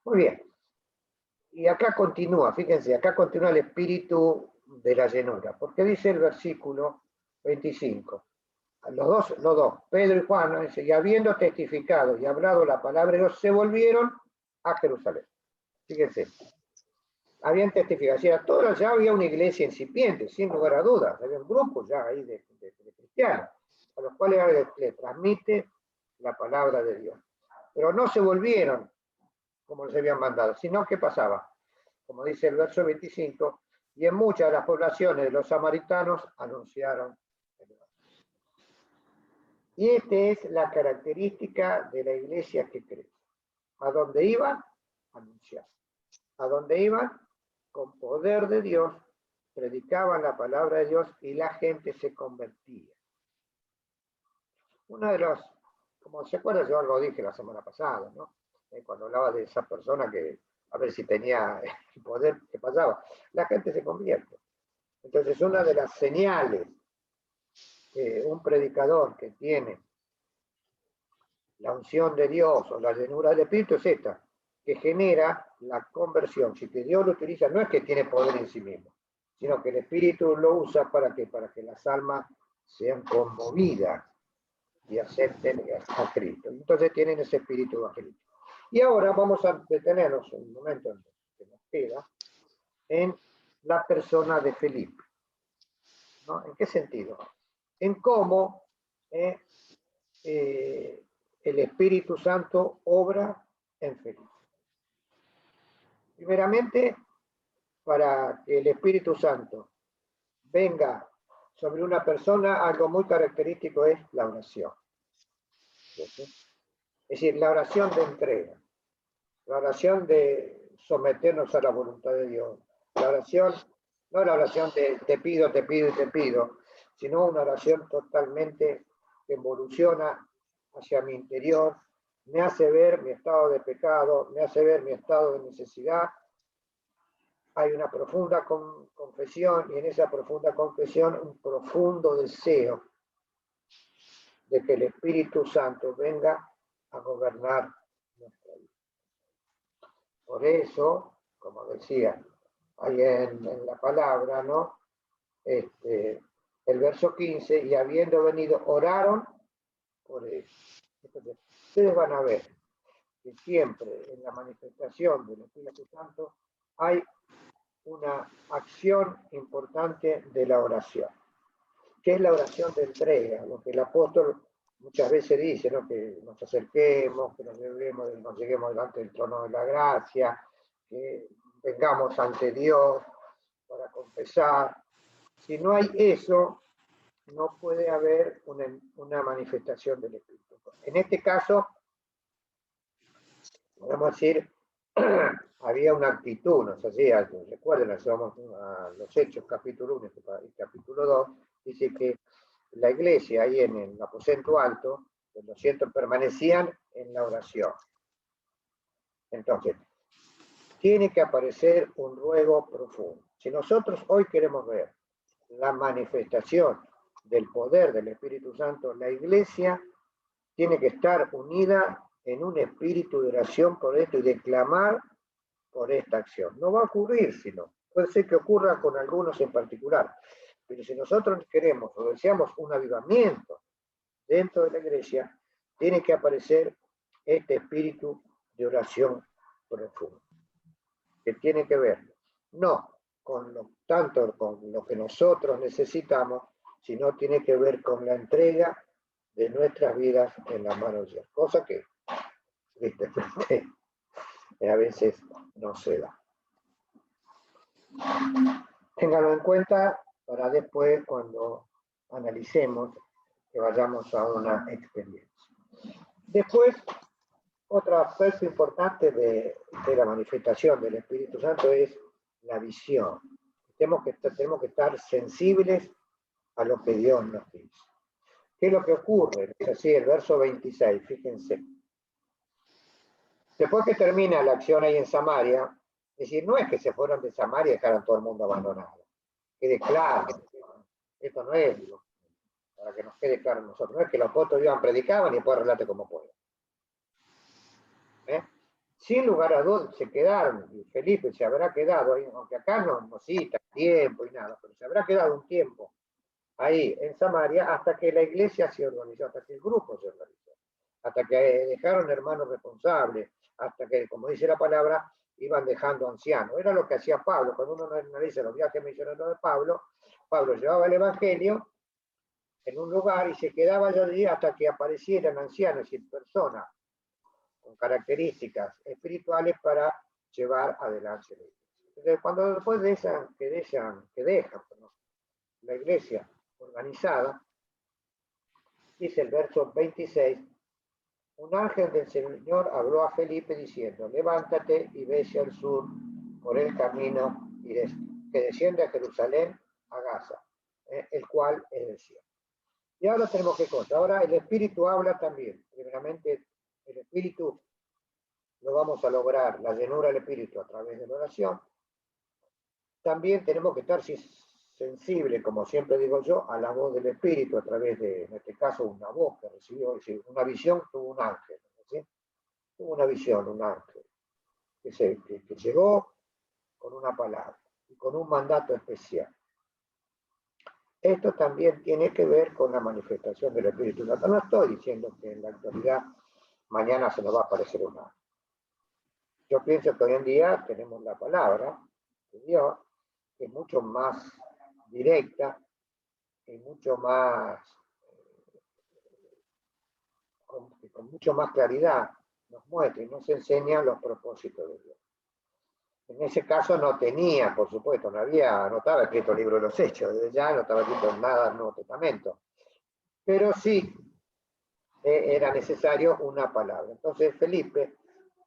Muy bien. Y acá continúa, fíjense, acá continúa el espíritu de la llenura, porque dice el versículo 25, los dos, Pedro y Juan, ¿no? Dice, y habiendo testificado y hablado la palabra de Dios, se volvieron a Jerusalén. Fíjense, habían testificado, ya había una iglesia incipiente, sin lugar a dudas, había un grupo ya ahí de cristianos, a los cuales le transmite la palabra de Dios. Pero no se volvieron como les habían mandado, sino que pasaba, como dice el verso 25, y en muchas de las poblaciones de los samaritanos anunciaron el evangelio. Y esta es la característica de la iglesia que crece. A donde iban, anunciaban. A donde iban, con poder de Dios, predicaban la palabra de Dios y la gente se convertía. Uno de los, como se acuerda, yo algo dije la semana pasada, ¿no? Cuando hablaba de esa persona que a ver si tenía el poder, ¿qué pasaba? La gente se convierte. Entonces, una de las señales que un predicador que tiene la unción de Dios o la llenura del Espíritu es esta, que genera la conversión. Si que Dios lo utiliza, no es que tiene poder en sí mismo, sino que el Espíritu lo usa para que las almas sean conmovidas y acepten a Cristo. Entonces tienen ese espíritu evangelístico. Y ahora vamos a detenernos un momento que nos queda en la persona de Felipe, ¿no? ¿En qué sentido? En cómo el Espíritu Santo obra en Felipe. Primeramente, para que el Espíritu Santo venga sobre una persona, algo muy característico es la oración. ¿Sí? Es decir, la oración de entrega, la oración de someternos a la voluntad de Dios, la oración, no la oración de te pido, te pido y te pido, sino una oración totalmente que evoluciona hacia mi interior, me hace ver mi estado de pecado, me hace ver mi estado de necesidad. Hay una profunda confesión y en esa profunda confesión un profundo deseo de que el Espíritu Santo venga a gobernar nuestra vida. Por eso, como decía ahí en la palabra, ¿no? El verso 15, y habiendo venido, oraron por eso. Entonces, ustedes van a ver que siempre en la manifestación del Espíritu Santo hay una acción importante de la oración, que es la oración de entrega, lo que el apóstol muchas veces dice, ¿no? Que nos acerquemos, que nos lleguemos delante del trono de la gracia, que vengamos ante Dios para confesar. Si no hay eso, no puede haber una manifestación del Espíritu. En este caso, podemos decir, había una actitud, no sé si recuerden, vamos a los Hechos, capítulo 1 y capítulo 2, dice que la iglesia ahí en el aposento alto, los 200 permanecían en la oración. Entonces, tiene que aparecer un ruego profundo. Si nosotros hoy queremos ver la manifestación del poder del Espíritu Santo, la iglesia tiene que estar unida en un espíritu de oración por esto y de clamar por esta acción. No va a ocurrir, sino puede ser que ocurra con algunos en particular, pero si nosotros queremos o deseamos un avivamiento dentro de la iglesia, tiene que aparecer este espíritu de oración profundo, que tiene que ver no con tanto con lo que nosotros necesitamos, sino tiene que ver con la entrega de nuestras vidas en las manos de Dios, cosa que tristemente a veces no se da. Ténganlo en cuenta para después, cuando analicemos, que vayamos a una experiencia. Después, otro aspecto importante de la manifestación del Espíritu Santo es la visión. Tenemos que estar sensibles a lo que Dios nos dice. ¿Qué es lo que ocurre? Es así, el verso 26, fíjense. Después que termina la acción ahí en Samaria, es decir, no es que se fueron de Samaria y dejaron todo el mundo abandonado. Quede claro, esto no es, para que nos quede claro a nosotros, no es que los apóstoles iban, predicaban y después relate como pueden. Sin lugar a dudas se quedaron, y Felipe se habrá quedado, aunque acá no cita tiempo y nada, pero se habrá quedado un tiempo ahí en Samaria hasta que la iglesia se organizó, hasta que el grupo se organizó, hasta que dejaron hermanos responsables, hasta que, como dice la palabra, iban dejando ancianos. Era lo que hacía Pablo. Cuando uno analiza los viajes misioneros de Pablo, Pablo llevaba el evangelio en un lugar y se quedaba allí hasta que aparecieran ancianos y personas con características espirituales para llevar adelante la iglesia. Entonces, cuando después que dejan la iglesia organizada, dice el verso 26, un ángel del Señor habló a Felipe diciendo, levántate y ve hacia el sur por el camino que desciende a Jerusalén, a Gaza, el cual es el cielo. Y ahora tenemos que contar. Ahora el Espíritu habla también. Primeramente, el Espíritu lo vamos a lograr, la llenura del Espíritu a través de la oración. También tenemos que estar sensibles, como siempre digo yo, a la voz del Espíritu a través de, en este caso, una voz que recibió, es decir, una visión tuvo un ángel, ¿sí? Tuvo una visión, un ángel, que llegó con una palabra y con un mandato especial. Esto también tiene que ver con la manifestación del Espíritu Santo. No estoy diciendo que en la actualidad mañana se nos va a aparecer un ángel. Yo pienso que hoy en día tenemos la palabra de Dios, que es mucho más directa y mucho más, con mucho más claridad nos muestra y nos enseña los propósitos de Dios. En ese caso no tenía, por supuesto, no estaba escrito el libro de los Hechos, desde ya no estaba escrito nada del Nuevo Testamento, pero sí era necesario una palabra. Entonces Felipe,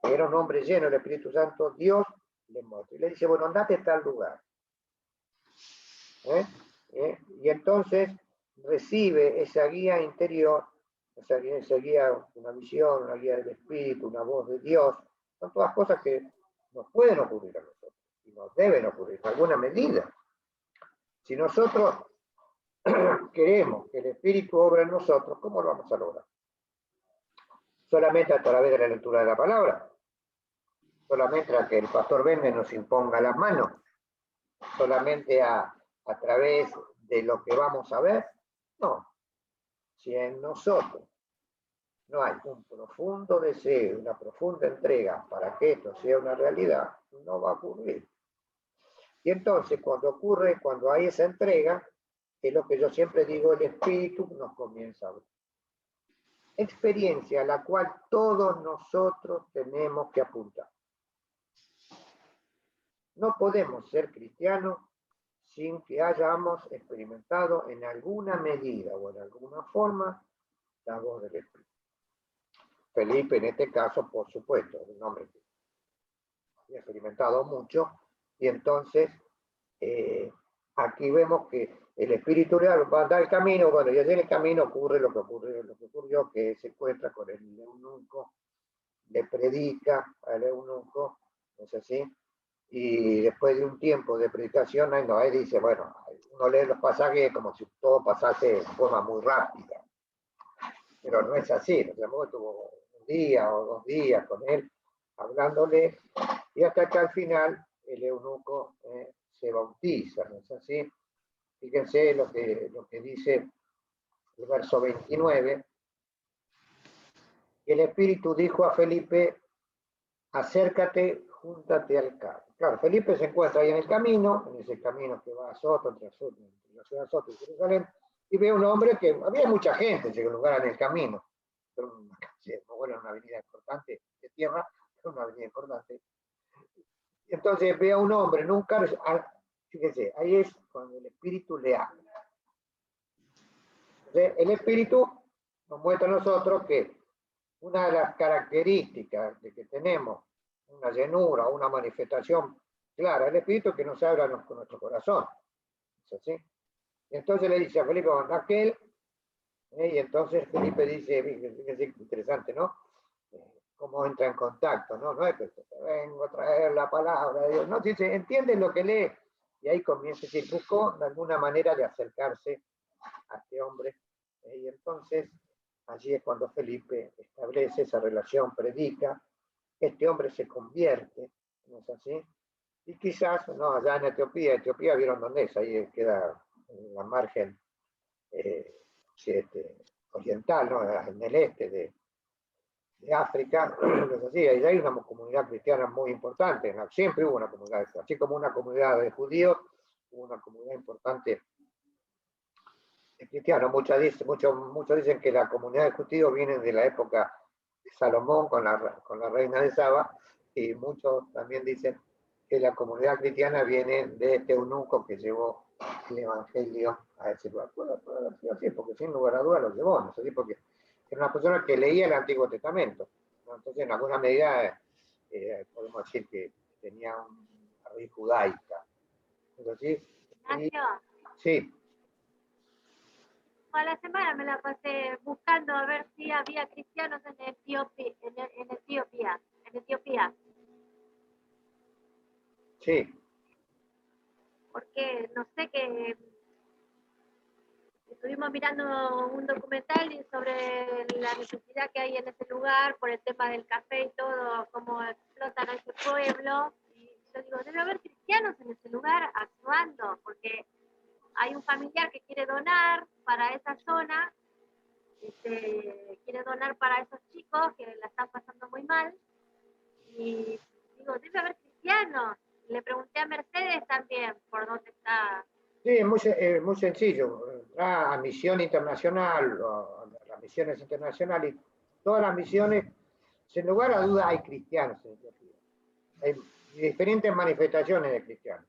que era un hombre lleno del Espíritu Santo, Dios le muestra y le dice, bueno, andate a tal lugar. Y entonces recibe esa guía interior, esa guía, una visión, una guía del Espíritu, una voz de Dios. Son todas cosas que nos pueden ocurrir a nosotros y nos deben ocurrir en alguna medida. Si nosotros queremos que el Espíritu obra en nosotros, ¿cómo lo vamos a lograr? Solamente a través de la lectura de la palabra, solamente a que el pastor Bende nos imponga las manos, solamente a través de lo que vamos a ver. No. Si en nosotros no hay un profundo deseo, una profunda entrega para que esto sea una realidad, no va a ocurrir. Y entonces cuando hay esa entrega, es lo que yo siempre digo, el Espíritu nos comienza a abrir. Experiencia a la cual todos nosotros tenemos que apuntar. No podemos ser cristianos sin que hayamos experimentado en alguna medida o en alguna forma la voz del Espíritu. Felipe, en este caso, por supuesto, es un hombre que ha experimentado mucho, y entonces aquí vemos que el Espíritu va a dar el camino, bueno, y allí en el camino ocurre lo que ocurrió, que se encuentra con el eunuco, le predica al eunuco, ¿no es así? y después de un tiempo de predicación, ahí dice, bueno, uno lee los pasajes como si todo pasase de forma muy rápida, pero no es así, ¿no? Tampoco tuvo un día o 2 días con él, hablándole, y hasta que al final el eunuco se bautiza, ¿no es así? Fíjense lo que dice el verso 29, y el Espíritu dijo a Felipe, acércate, júntate al carro. Claro, Felipe se encuentra ahí en el camino, en ese camino que va a Soto, entre la ciudad de Soto y Jerusalén, y ve un hombre que, había mucha gente en ese lugar en el camino, pero bueno, una avenida importante de tierra, pero una avenida importante. Entonces ve a un hombre en un carro, fíjense, ahí es cuando el Espíritu le habla. Entonces, el Espíritu nos muestra a nosotros que una de las características de que tenemos una llenura, una manifestación clara del Espíritu, que nos habla con nuestro corazón. ¿Es así? Y entonces le dice a Felipe, aquel, y entonces Felipe dice, fíjense, interesante, ¿no? Cómo entra en contacto, ¿no? No es que vengo a traer la palabra de Dios, no, dice, entiende lo que lee, y ahí comienza a decir, buscó de alguna manera de acercarse a este hombre, y entonces allí es cuando Felipe establece esa relación, predica, este hombre se convierte, ¿no es así? Y quizás, no, allá en Etiopía vieron dónde es, ahí queda en la margen oriental, ¿no? En el este de África, no es así, ahí hay una comunidad cristiana muy importante, siempre hubo una comunidad, así como una comunidad de judíos, hubo una comunidad importante cristiano. Muchos dicen que la comunidad de judíos viene de la época de Salomón con la reina de Saba, y muchos también dicen que la comunidad cristiana viene de este eunuco que llevó el evangelio a ese lugar. Puede haber sido así, porque sin lugar a dudas lo llevó, ¿no? Así, porque era una persona que leía el Antiguo Testamento, ¿no? Entonces, en alguna medida, podemos decir que tenía una raíz judaica. ¿Sí? Sí. A la semana me la pasé buscando a ver si había cristianos en Etiopía. Sí. Porque no sé qué. Estuvimos mirando un documental sobre la necesidad que hay en ese lugar por el tema del café y todo, cómo explotan a ese pueblo. Y yo digo, debe haber cristianos en ese lugar actuando, porque hay un familiar que quiere donar para esa zona, quiere donar para esos chicos que la están pasando muy mal. Y digo, debe haber cristianos. Le pregunté a Mercedes también por dónde está. Sí, es muy sencillo. Entra a Misión Internacional, a las misiones internacionales, todas las misiones, sin lugar a dudas hay cristianos en Etiopía. Hay diferentes manifestaciones de cristianos.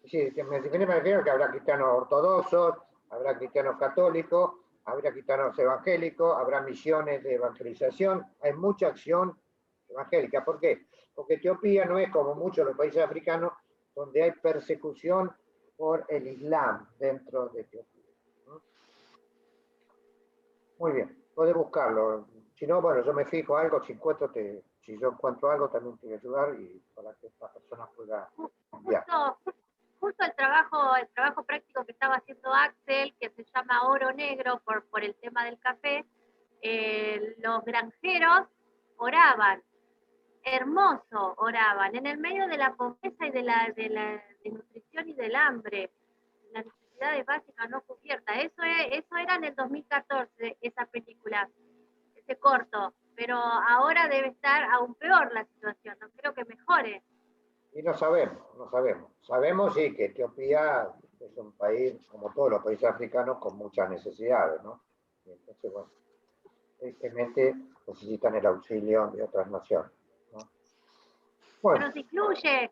Sí, diferentes manifestaciones, que habrá cristianos ortodoxos, habrá cristianos católicos, habrá cristianos evangélicos, habrá misiones de evangelización, hay mucha acción evangélica. ¿Por qué? Porque Etiopía no es como muchos de los países africanos donde hay persecución por el Islam dentro de Etiopía. Muy bien, puedes buscarlo. Si no, bueno, yo me fijo algo, si yo encuentro algo, también te voy a ayudar y para que esta persona pueda enviar. Justo el trabajo práctico que estaba haciendo Axel, que se llama Oro Negro por el tema del café, los granjeros oraban, hermoso oraban, en el medio de la pobreza y de la nutrición y del hambre, las necesidades básicas no cubiertas. Eso era en el 2014, esa película, ese corto, pero ahora debe estar aún peor la situación, no creo que mejore. Y no sabemos. Sabemos sí que Etiopía es un país, como todos los países africanos, con muchas necesidades, ¿no? Y entonces, bueno, evidentemente necesitan el auxilio de otras naciones, ¿no? Bueno. Que nos incluye,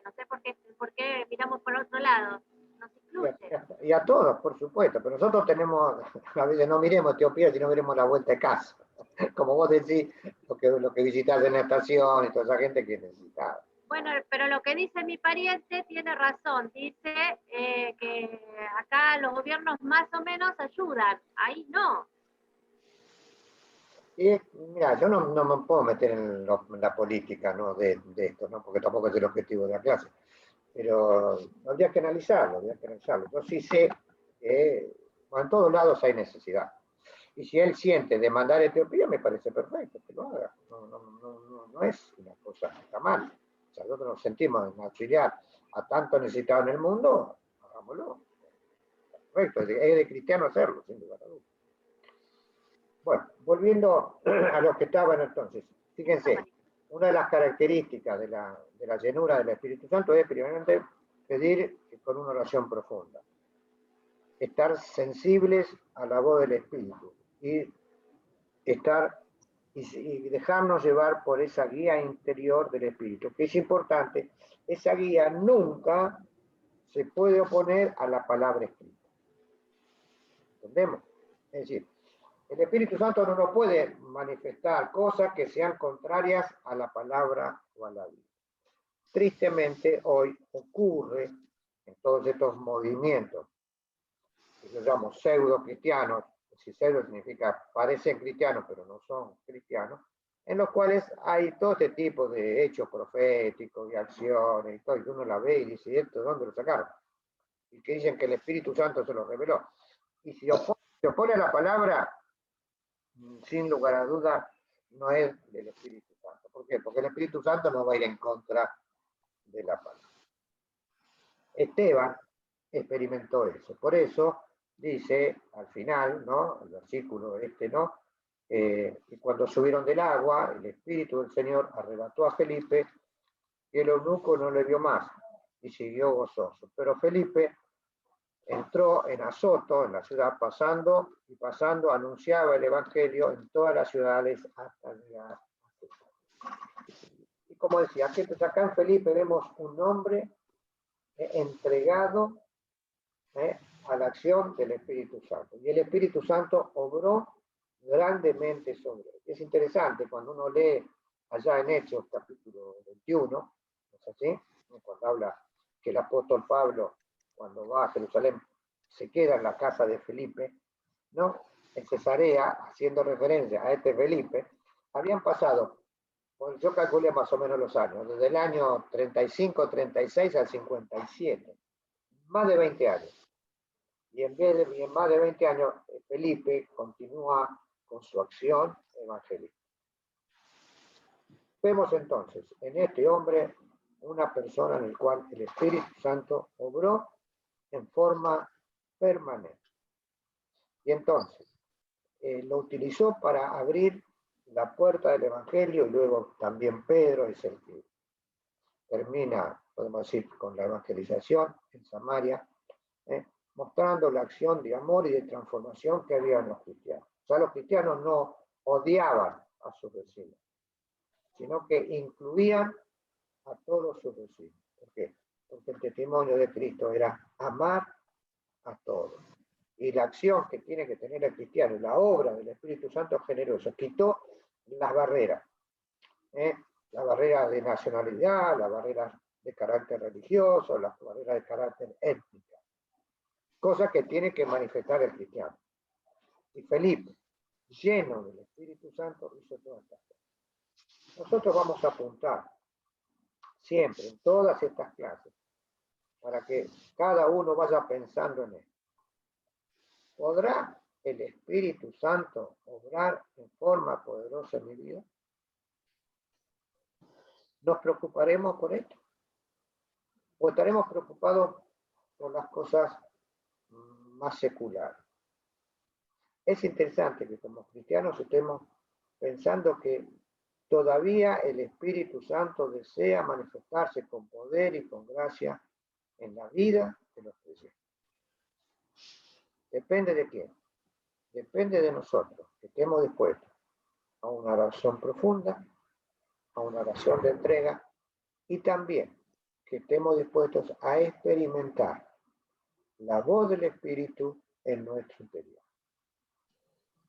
no sé por qué miramos por otro lado, nos incluye. Y a todos, por supuesto, pero nosotros tenemos, a veces no miremos Etiopía, sino miremos la vuelta de casa. Como vos decís, lo que visitás en la estación y toda esa gente que necesitaba. Bueno, pero lo que dice mi pariente tiene razón. Dice que acá los gobiernos más o menos ayudan. Ahí no. Y mira, yo no me puedo meter en la política, ¿no? de esto, ¿no? Porque tampoco es el objetivo de la clase. Pero habría que analizarlo, habría que analizarlo. Yo sí sé que bueno, en todos lados hay necesidad. Y si él siente de mandar a Etiopía, me parece perfecto que lo haga. No es una cosa que está mal. O sea, nosotros nos sentimos en auxiliar a tanto necesitado en el mundo, hagámoslo. Perfecto, es de cristiano hacerlo, sin lugar a dudas. Bueno, volviendo a los que estaban entonces, fíjense, una de las características de la llenura del Espíritu Santo es, primeramente, pedir con una oración profunda. Estar sensibles a la voz del Espíritu y dejarnos llevar por esa guía interior del Espíritu, que es importante. Esa guía nunca se puede oponer a la palabra escrita. ¿Entendemos? Es decir, el Espíritu Santo no nos puede manifestar cosas que sean contrarias a la palabra o a la vida. Tristemente, hoy ocurre en todos estos movimientos, que yo llamo pseudo cristianos, si pseudo significa parecen cristianos, pero no son cristianos, en los cuales hay todo este tipo de hechos proféticos y acciones, y todo, y uno la ve y dice, ¿esto de dónde lo sacaron? Y que dicen que el Espíritu Santo se lo reveló. Y si se opone a la palabra, sin lugar a dudas, no es del Espíritu Santo. ¿Por qué? Porque el Espíritu Santo no va a ir en contra de la palabra. Esteban experimentó eso. Por eso dice al final, ¿no? El versículo ¿no? Y cuando subieron del agua, el Espíritu del Señor arrebató a Felipe y el eunuco no le vio más y siguió gozoso. Pero Felipe entró en Azoto, en la ciudad, pasando, anunciaba el Evangelio en todas las ciudades hasta llegar a Cesarea. Y como decía, acá en Felipe vemos un hombre entregado a la acción del Espíritu Santo. Y el Espíritu Santo obró grandemente sobre él. Es interesante cuando uno lee allá en Hechos, capítulo 21, ¿no es así? Cuando habla que el apóstol Pablo, cuando va a Jerusalén, se queda en la casa de Felipe, ¿no? En Cesarea, haciendo referencia a este Felipe, habían pasado, bueno, yo calculé más o menos los años, desde el año 35, 36 al 57, más de 20 años. Y en más de 20 años, Felipe continúa con su acción evangélica. Vemos entonces en este hombre una persona en la cual el Espíritu Santo obró en forma permanente. Y entonces lo utilizó para abrir la puerta del Evangelio, y luego también Pedro es el que termina, podemos decir, con la evangelización en Samaria, mostrando la acción de amor y de transformación que había en los cristianos. O sea, los cristianos no odiaban a sus vecinos, sino que incluían a todos sus vecinos. ¿Por qué? Porque el testimonio de Cristo era amar a todos. Y la acción que tiene que tener el cristiano, la obra del Espíritu Santo generoso, quitó las barreras. La barrera de nacionalidad, la barrera de carácter religioso, la barrera de carácter étnica. Cosa que tiene que manifestar el cristiano. Y Felipe, lleno del Espíritu Santo, hizo todas estas cosas. Nosotros vamos a apuntar siempre en todas estas clases para que cada uno vaya pensando en esto. ¿Podrá el Espíritu Santo obrar en forma poderosa en mi vida? ¿Nos preocuparemos por esto? ¿O estaremos preocupados por las cosas más seculares? Es interesante que como cristianos estemos pensando que todavía el Espíritu Santo desea manifestarse con poder y con gracia en la vida de los creyentes. Depende de quién. Depende de nosotros, que estemos dispuestos a una oración profunda, a una oración de entrega, y también que estemos dispuestos a experimentar la voz del Espíritu en nuestro interior.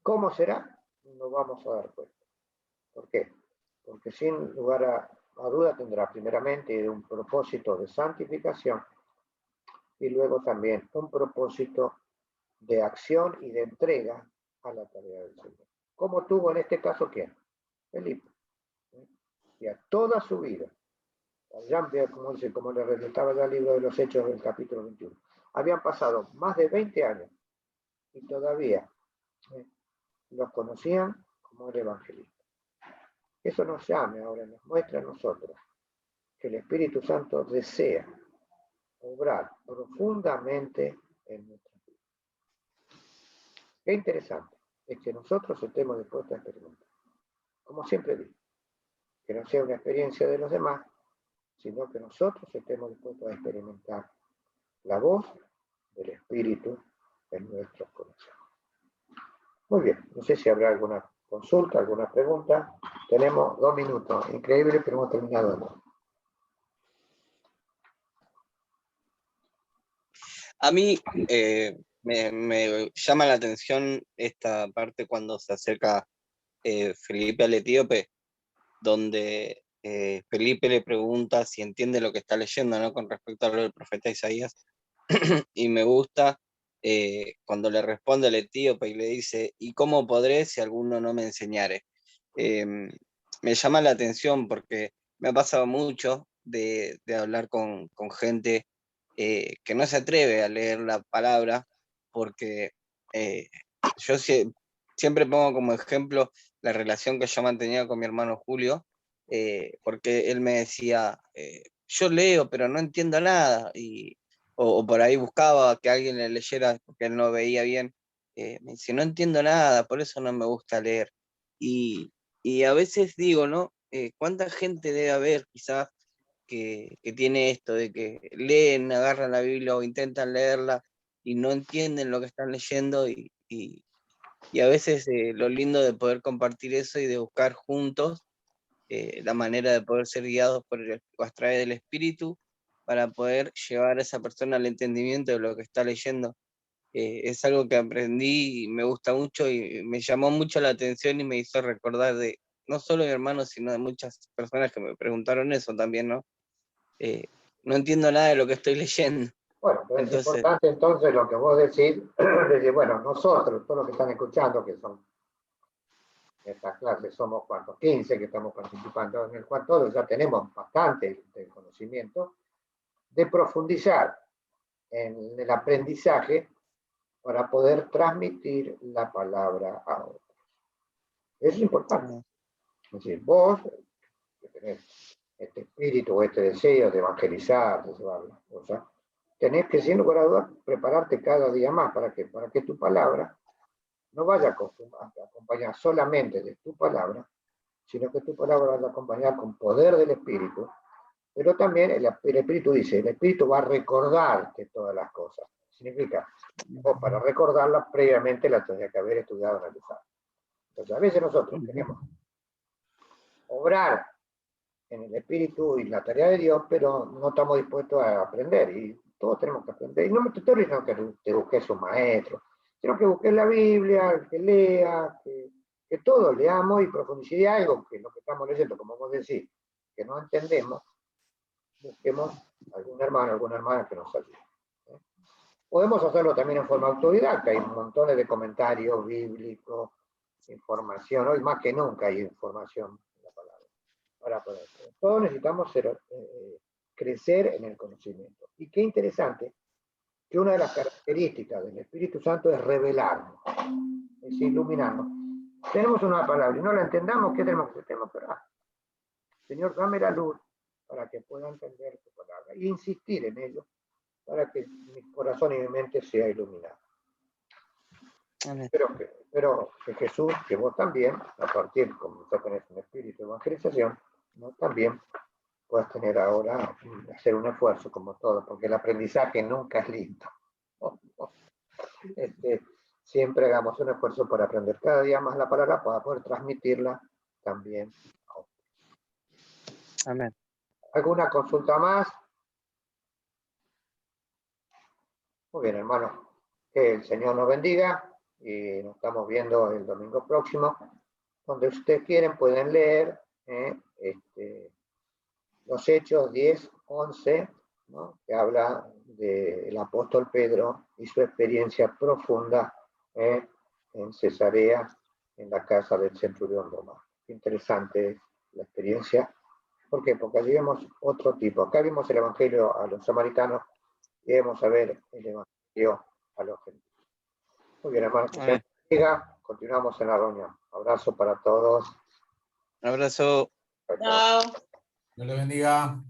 ¿Cómo será? Nos vamos a dar cuenta. ¿Por qué? Porque sin lugar a duda tendrá primeramente un propósito de santificación y luego también un propósito de acción y de entrega a la tarea del Señor. como tuvo en este caso ¿quién? Felipe. Y a toda su vida, ya, como le relataba ya el libro de los Hechos del capítulo 21, habían pasado más de 20 años y todavía los conocían como el evangelista. Eso nos llama ahora, nos muestra a nosotros que el Espíritu Santo desea obrar profundamente en nuestra vida. Qué interesante es que nosotros estemos dispuestos a experimentar. Como siempre digo, que no sea una experiencia de los demás, sino que nosotros estemos dispuestos a experimentar la voz del Espíritu en nuestros corazones. Muy bien, no sé si habrá alguna consulta, alguna pregunta. Tenemos 2 minutos, increíble, pero hemos terminado ahora. A mí me llama la atención esta parte cuando se acerca Felipe al etíope, donde Felipe le pregunta si entiende lo que está leyendo, ¿no? Con respecto a lo del profeta Isaías. Y me gusta cuando le responde al etíope y le dice, ¿y cómo podré si alguno no me enseñare? Me llama la atención porque me ha pasado mucho de hablar con gente que no se atreve a leer la palabra, porque yo siempre pongo como ejemplo la relación que yo mantenía con mi hermano Julio, porque él me decía, yo leo, pero no entiendo nada, o por ahí buscaba que alguien le leyera porque él no veía bien. Me dice, no entiendo nada, por eso no me gusta leer. Y a veces digo, ¿no? ¿Cuánta gente debe haber quizás que tiene esto de que leen, agarran la Biblia o intentan leerla y no entienden lo que están leyendo? Y a veces lo lindo de poder compartir eso y de buscar juntos la manera de poder ser guiados a través del Espíritu para poder llevar a esa persona al entendimiento de lo que está leyendo. Es algo que aprendí y me gusta mucho y me llamó mucho la atención y me hizo recordar de no solo de mi hermano, sino de muchas personas que me preguntaron eso también, ¿no? No entiendo nada de lo que estoy leyendo. Bueno, pero es Entonces, importante entonces lo que vos decís, decir, bueno, nosotros, todos los que están escuchando, que son esta clase, somos cuántos, 15 que estamos participando, en el cual todos ya tenemos bastante de conocimiento, de profundizar en el aprendizaje para poder transmitir la palabra a otros. Eso es importante. Es decir, vos, que tenés este espíritu o este deseo de evangelizar, de llevar las cosas, tenés que, sin lugar a dudas, prepararte cada día más. Para que tu palabra no vaya a acompañar solamente de tu palabra, sino que tu palabra vaya a acompañar con poder del Espíritu. Pero también el Espíritu dice, el Espíritu va a recordarte todas las cosas. Significa, vos para recordarlas previamente las tenés que haber estudiado, analizado. Entonces a veces nosotros queremos obrar en el Espíritu y la tarea de Dios, pero no estamos dispuestos a aprender. Y todos tenemos que aprender. Y no me estoy diciendo que te busques un maestro, sino que busques la Biblia, que lea, que todos leamos y profundicemos algo que lo que estamos leyendo, como vos decís, que no entendemos, busquemos algún hermano, alguna hermana que nos ayude. Podemos hacerlo también en forma autodidacta, hay montones de comentarios bíblicos, información, hoy más que nunca hay información en la palabra. Para poder hacer. Todos necesitamos crecer en el conocimiento. Y qué interesante que una de las características del Espíritu Santo es revelarnos, es iluminarnos. Tenemos una palabra y no la entendamos, ¿qué tenemos que hacer? Tenemos que orar. Señor, dame la luz para que pueda entender tu palabra y insistir en ello para que mi corazón y mi mente sea iluminado. Espero que Jesús, que vos también, a partir, como ya tenés un espíritu de evangelización, ¿no? También puedas tener ahora, hacer un esfuerzo como todo, porque el aprendizaje nunca es lindo. Siempre hagamos un esfuerzo por aprender cada día más la palabra para poder transmitirla también a otros. amén. ¿Alguna consulta más? Muy bien, hermano. Que el Señor nos bendiga y nos estamos viendo el domingo próximo. Donde ustedes quieren pueden leer los Hechos 10, 11, ¿no? Que habla del apóstol Pedro y su experiencia profunda en Cesarea en la casa del centurión romano. Interesante es la experiencia. ¿Por qué? Porque allí vemos otro tipo. Acá vimos el evangelio a los samaritanos y vamos a ver el evangelio a los gentiles. Muy bien, hermano. Continuamos en la reunión. Abrazo para todos. Un abrazo. Chao, chao. Dios le bendiga.